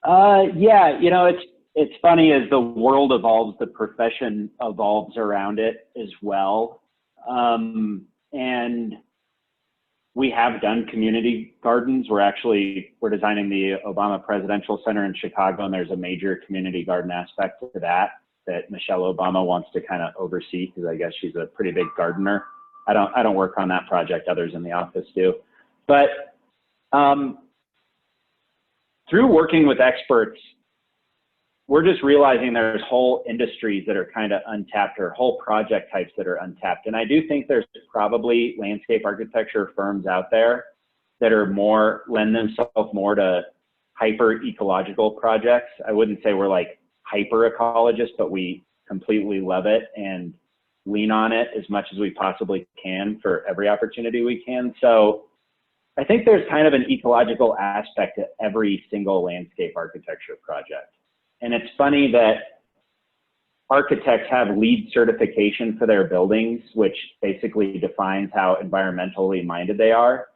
Yeah, you know, it's funny, as the world evolves, the profession evolves around it as well. And we have done community gardens. We're designing the Obama Presidential Center in Chicago, and there's a major community garden aspect to that Michelle Obama wants to kind of oversee, because I guess she's a pretty big gardener. I don't work on that project, others in the office do. But through working with experts, we're just realizing there's whole industries that are kind of untapped, or whole project types that are untapped. And I do think there's probably landscape architecture firms out there that are lend themselves more to hyper ecological projects. I wouldn't say we're like hyper ecologists, but we completely love it and lean on it as much as we possibly can for every opportunity we can. So I think there's kind of an ecological aspect to every single landscape architecture project. And it's funny that architects have LEED certification for their buildings, which basically defines how environmentally minded they are.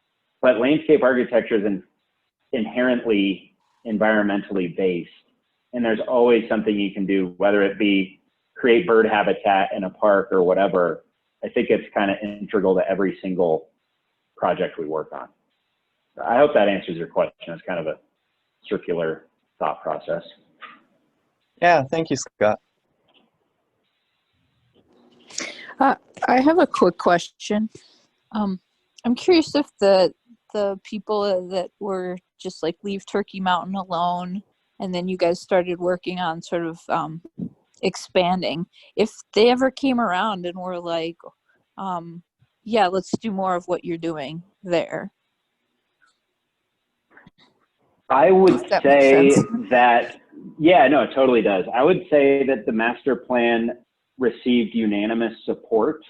But landscape architecture is inherently environmentally based. And there's always something you can do, whether it be create bird habitat in a park or whatever. I think it's kind of integral to every single project we work on. I hope that answers your question. It's kind of a circular thought process. Yeah, thank you, Scott. I have a quick question. I'm curious if the people that were just like leave Turkey Mountain alone, and then you guys started working on sort of expanding, if they ever came around and were like, yeah, let's do more of what you're doing there. I would That say makes sense. that, yeah, no, it totally does. I would say that the master plan received unanimous support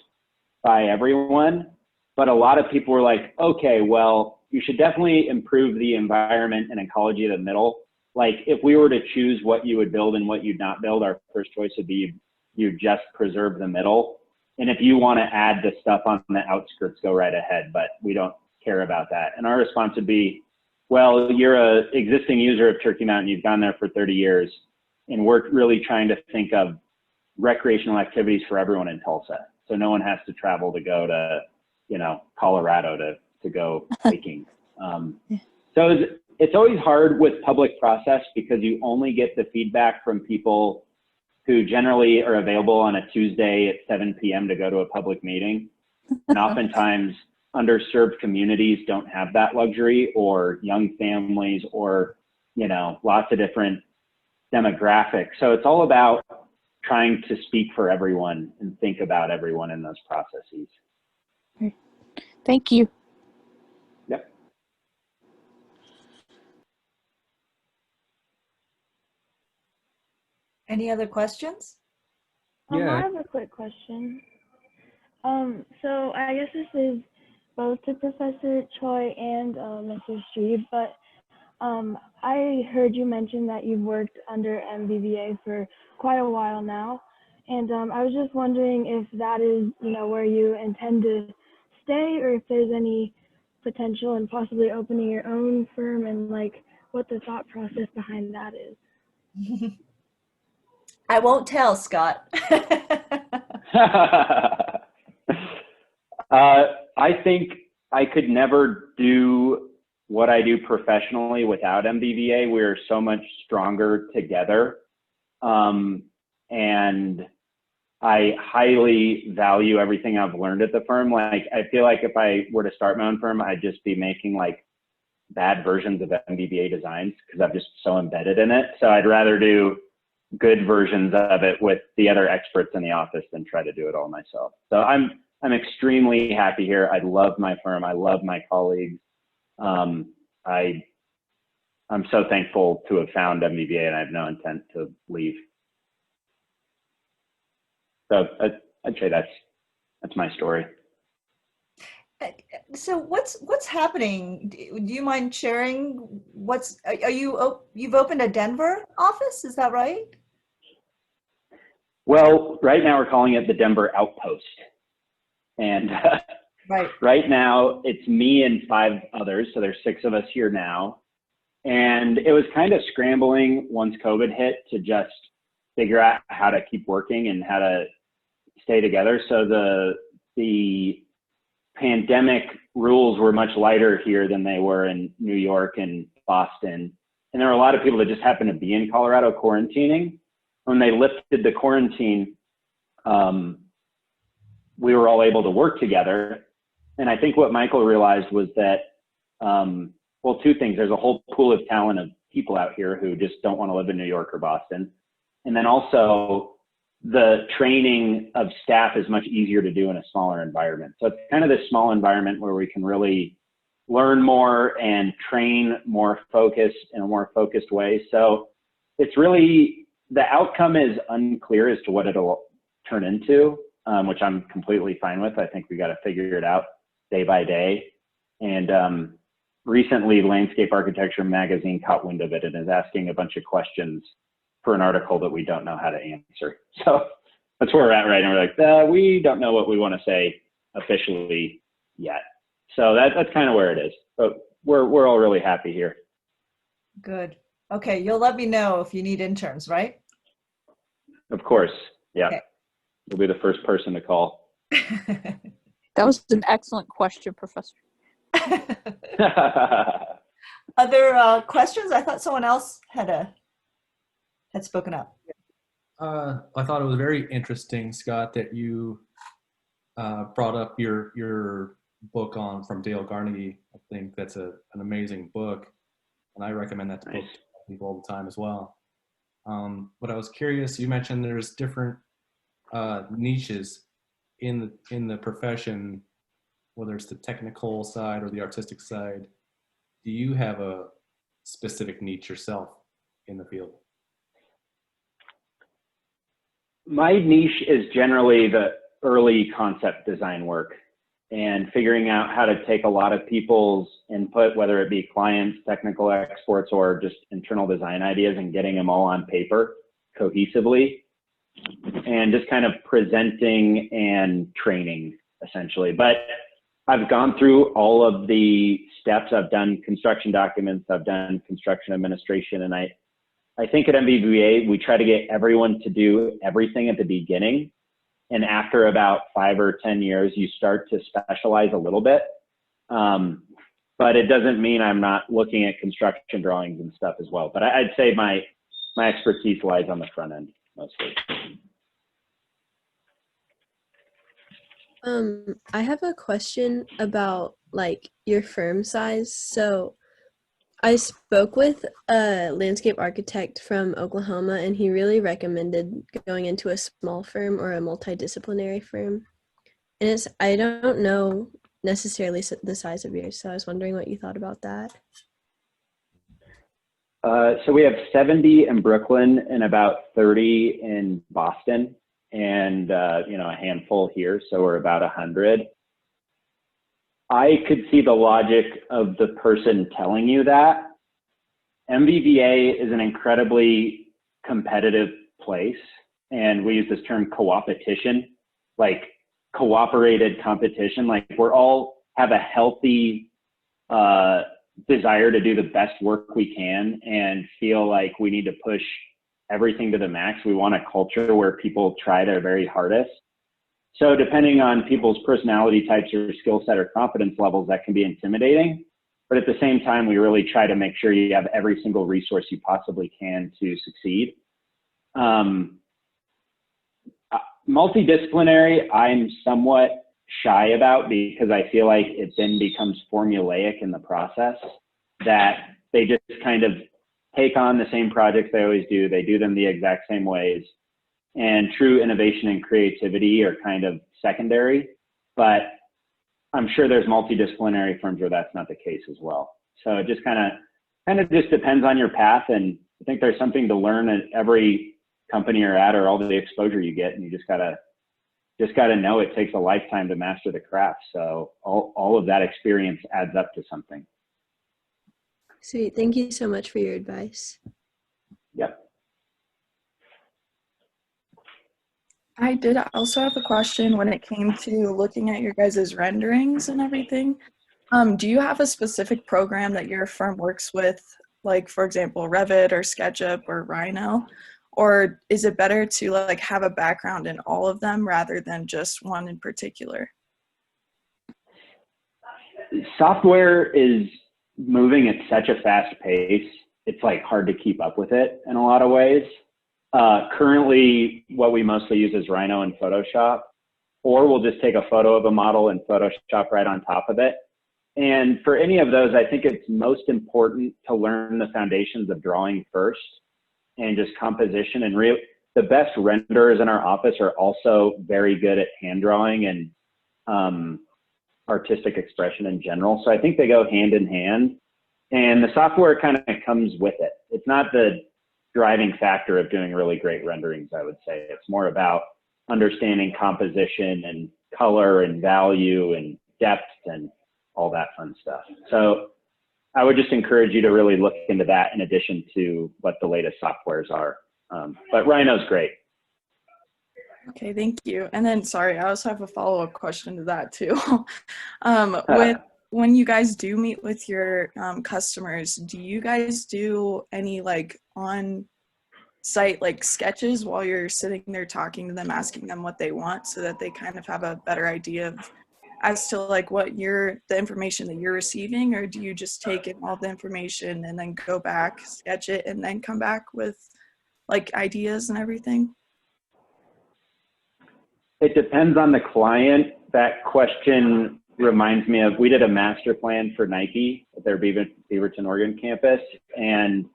by everyone, but a lot of people were like, okay, well, you should definitely improve the environment and ecology of the middle. Like, if we were to choose what you would build and what you'd not build, our first choice would be you just preserve the middle. And if you want to add the stuff on the outskirts, go right ahead, but we don't care about that. And our response would be, well, you're an existing user of Turkey Mountain, you've gone there for 30 years, and we're really trying to think of recreational activities for everyone in Tulsa. So no one has to travel to go to, Colorado to go hiking. So it's always hard with public process, because you only get the feedback from people who generally are available on a Tuesday at 7 p.m. to go to a public meeting. And oftentimes underserved communities don't have that luxury, or young families, or, lots of different demographics. So it's all about trying to speak for everyone and think about everyone in those processes. Thank you. Yep. Any other questions? Yeah. I have a quick question. So I guess this is both to Professor Choi and Mr. Streeb, but I heard you mention that you've worked under MVVA for quite a while now, And I was just wondering if that is, where you intend to stay, or if there's any potential in possibly opening your own firm, and like what the thought process behind that is. I won't tell, Scott. I think I could never do what I do professionally without MBVA. We're so much stronger together. And I highly value everything I've learned at the firm. Like, I feel like if I were to start my own firm, I'd just be making like bad versions of MBVA designs because I'm just so embedded in it. So I'd rather do good versions of it with the other experts in the office than try to do it all myself. So I'm extremely happy here. I love my firm. I love my colleagues. I'm so thankful to have found MBVA, and I have no intent to leave. So I'd say that's my story. So what's happening? Do you mind sharing you've opened a Denver office? Is that right? Well, right now we're calling it the Denver Outpost. And right now it's me and 5 others. So there's 6 of us here now. And it was kind of scrambling once COVID hit to just figure out how to keep working and how to stay together. So the pandemic rules were much lighter here than they were in New York and Boston. And there were a lot of people that just happened to be in Colorado quarantining. When they lifted the quarantine, we were all able to work together. And I think what Michael realized was that, well, 2 things. There's a whole pool of talent of people out here who just don't want to live in New York or Boston. And then also the training of staff is much easier to do in a smaller environment. So it's kind of this small environment where we can really learn more and train more focused in a more focused way. So it's really, the outcome is unclear as to what it'll turn into, which I'm completely fine with. I think we got to figure it out day by day. And recently Landscape Architecture magazine caught wind of it and is asking a bunch of questions for an article that we don't know how to answer. So that's where we're at right now. We're like, we don't know what we want to say officially yet. So that's kind of where it is. But we're all really happy here. Good. Okay, you'll let me know if you need interns, right? Of course. Yeah. Okay. You'll be the first person to call. That was an excellent question, Professor. Other questions? I thought someone else had spoken up. I thought it was very interesting, Scott, that you brought up your book on from Dale Carnegie. I think that's an amazing book, and I recommend that to book people all the time as well. But I was curious. You mentioned there's different niches in the profession, whether it's the technical side or the artistic side. Do you have a specific niche yourself in the field? My niche is generally the early concept design work and figuring out how to take a lot of people's input, whether it be clients, technical exports, or just internal design ideas, and getting them all on paper cohesively, and just kind of presenting and training essentially. But I've gone through all of the steps. I've done construction documents, I've done construction administration, and I think at MBVA, we try to get everyone to do everything at the beginning. And after about 5 or 10 years, you start to specialize a little bit. But it doesn't mean I'm not looking at construction drawings and stuff as well. But I'd say my expertise lies on the front end mostly. I have a question about like your firm size. So I spoke with a landscape architect from Oklahoma, and he really recommended going into a small firm or a multidisciplinary firm. And I don't know necessarily the size of yours, so I was wondering what you thought about that. So we have 70 in Brooklyn and about 30 in Boston, and a handful here, so we're about 100. I could see the logic of the person telling you that. MBVA is an incredibly competitive place, and we use this term co-opetition, like cooperated competition. Like we're all have a healthy desire to do the best work we can and feel like we need to push everything to the max. We want a culture where people try their very hardest. So depending on people's personality types or skill set or confidence levels, that can be intimidating. But at the same time, we really try to make sure you have every single resource you possibly can to succeed. Multidisciplinary, I'm somewhat shy about because I feel like it then becomes formulaic in the process, that they just kind of take on the same projects they always do. They do them the exact same ways. And true innovation and creativity are kind of secondary, but I'm sure there's multidisciplinary firms where that's not the case as well. So it just kind of just depends on your path. And I think there's something to learn at every company you're at, or all the exposure you get. And you just gotta know it takes a lifetime to master the craft. So all of that experience adds up to something. Sweet. Thank you so much for your advice. Yep. I did also have a question when it came to looking at your guys' renderings and everything. Do you have a specific program that your firm works with, like for example, Revit or SketchUp or Rhino? Or is it better to like have a background in all of them rather than just one in particular? Software is moving at such a fast pace. It's like hard to keep up with it in a lot of ways. Currently, what we mostly use is Rhino and Photoshop, or we'll just take a photo of a model and Photoshop right on top of it. And for any of those, I think it's most important to learn the foundations of drawing first and just composition. And the best renderers in our office are also very good at hand drawing and artistic expression in general. So I think they go hand in hand, and the software kind of comes with it. It's not the driving factor of doing really great renderings, I would say. It's more about understanding composition and color and value and depth and all that fun stuff. So I would just encourage you to really look into that in addition to what the latest softwares are. But Rhino's great. Okay, thank you. And then, sorry, I also have a follow-up question to that too. When you guys do meet with your customers, do you guys do any like on-site like sketches while you're sitting there talking to them, asking them what they want, so that they kind of have a better idea of as to like what the information that you're receiving? Or do you just take in all the information and then go back, sketch it, and then come back with like ideas and everything? It depends on the client. That question reminds me of, we did a master plan for Nike at their Beaverton, Oregon campus. And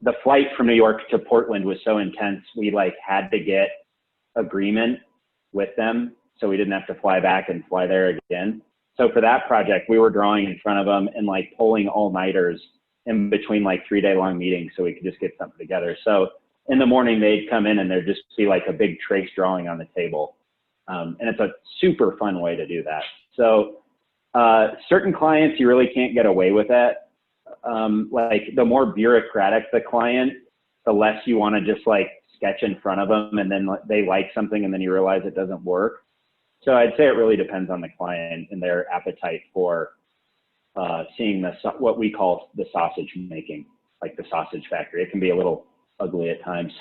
the flight from New York to Portland was so intense, we like had to get agreement with them so we didn't have to fly back and fly there again. So for that project, we were drawing in front of them and like pulling all-nighters in between like 3-day-long meetings so we could just get something together. So in the morning, they'd come in and there'd just be like a big trace drawing on the table. And it's a super fun way to do that. So certain clients, you really can't get away with that. Like the more bureaucratic the client, the less you want to just like sketch in front of them and then they like something and then you realize it doesn't work. So I'd say it really depends on the client and their appetite for seeing what we call the sausage making, like the sausage factory. It can be a little ugly at times.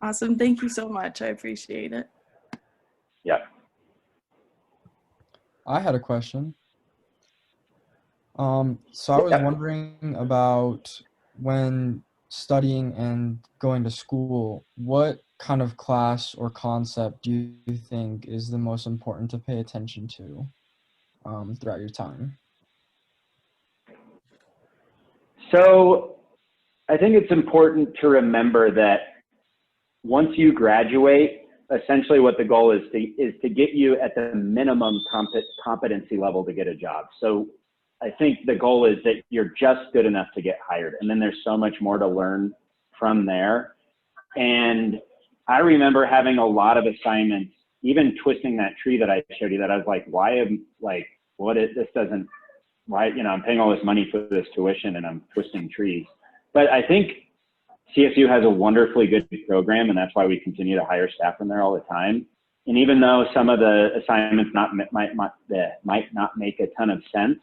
Awesome. Thank you so much. I appreciate it. Yeah. I had a question. So I was wondering about when studying and going to school, what kind of class or concept do you think is the most important to pay attention to throughout your time? So I think it's important to remember that once you graduate, essentially what the goal is to get you at the minimum competency level to get a job. So I think the goal is that you're just good enough to get hired. And then there's so much more to learn from there. And I remember having a lot of assignments, even twisting that tree that I showed you, that I was like, I'm paying all this money for this tuition and I'm twisting trees. But I think CSU has a wonderfully good program, and that's why we continue to hire staff from there all the time. And even though some of the assignments might not make a ton of sense,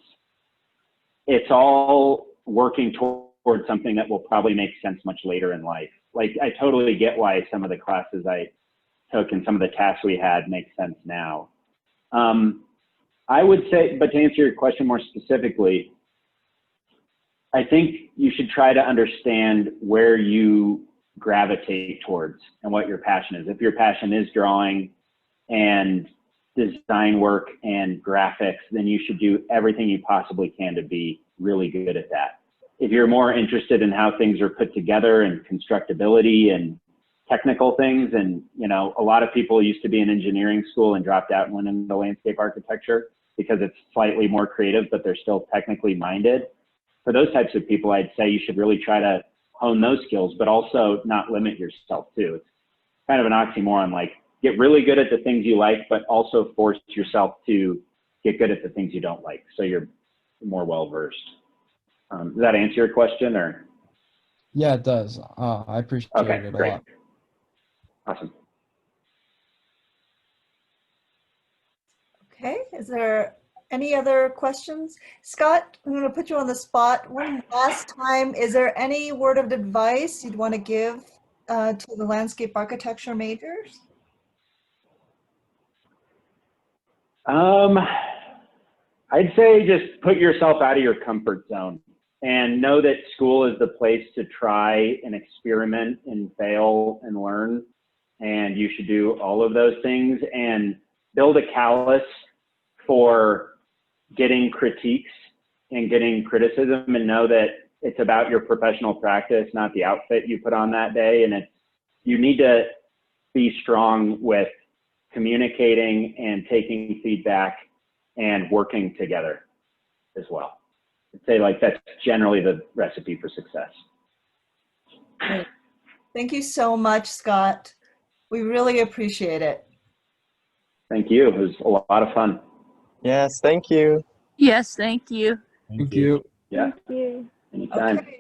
it's all working towards something that will probably make sense much later in life. Like, I totally get why some of the classes I took and some of the tasks we had make sense now. I would say, but to answer your question more specifically, I think you should try to understand where you gravitate towards and what your passion is. If your passion is drawing and design work and graphics, then you should do everything you possibly can to be really good at that. If you're more interested in how things are put together and constructability and technical things, and a lot of people used to be in engineering school and dropped out and went into landscape architecture because it's slightly more creative, but they're still technically minded. For those types of people, I'd say you should really try to hone those skills, but also not limit yourself too. It's kind of an oxymoron, like get really good at the things you like, but also force yourself to get good at the things you don't like, so you're more well-versed. Does that answer your question, or? Yeah, it does. I appreciate it a great. lot. Awesome. Okay, is there any other questions? Scott, I'm going to put you on the spot. One last time, is there any word of advice you'd want to give to the landscape architecture majors? I'd say just put yourself out of your comfort zone and know that school is the place to try and experiment and fail and learn. And you should do all of those things and build a callus for getting critiques and getting criticism, and know that it's about your professional practice, not the outfit you put on that day. And you need to be strong with communicating and taking feedback and working together as well. I'd say like that's generally the recipe for success. Great. Thank you so much, Scott. We really appreciate it. Thank you. It was a lot of fun. Yes, thank you. Yes, thank you. Thank you. Yeah. Thank you. Anytime. Okay.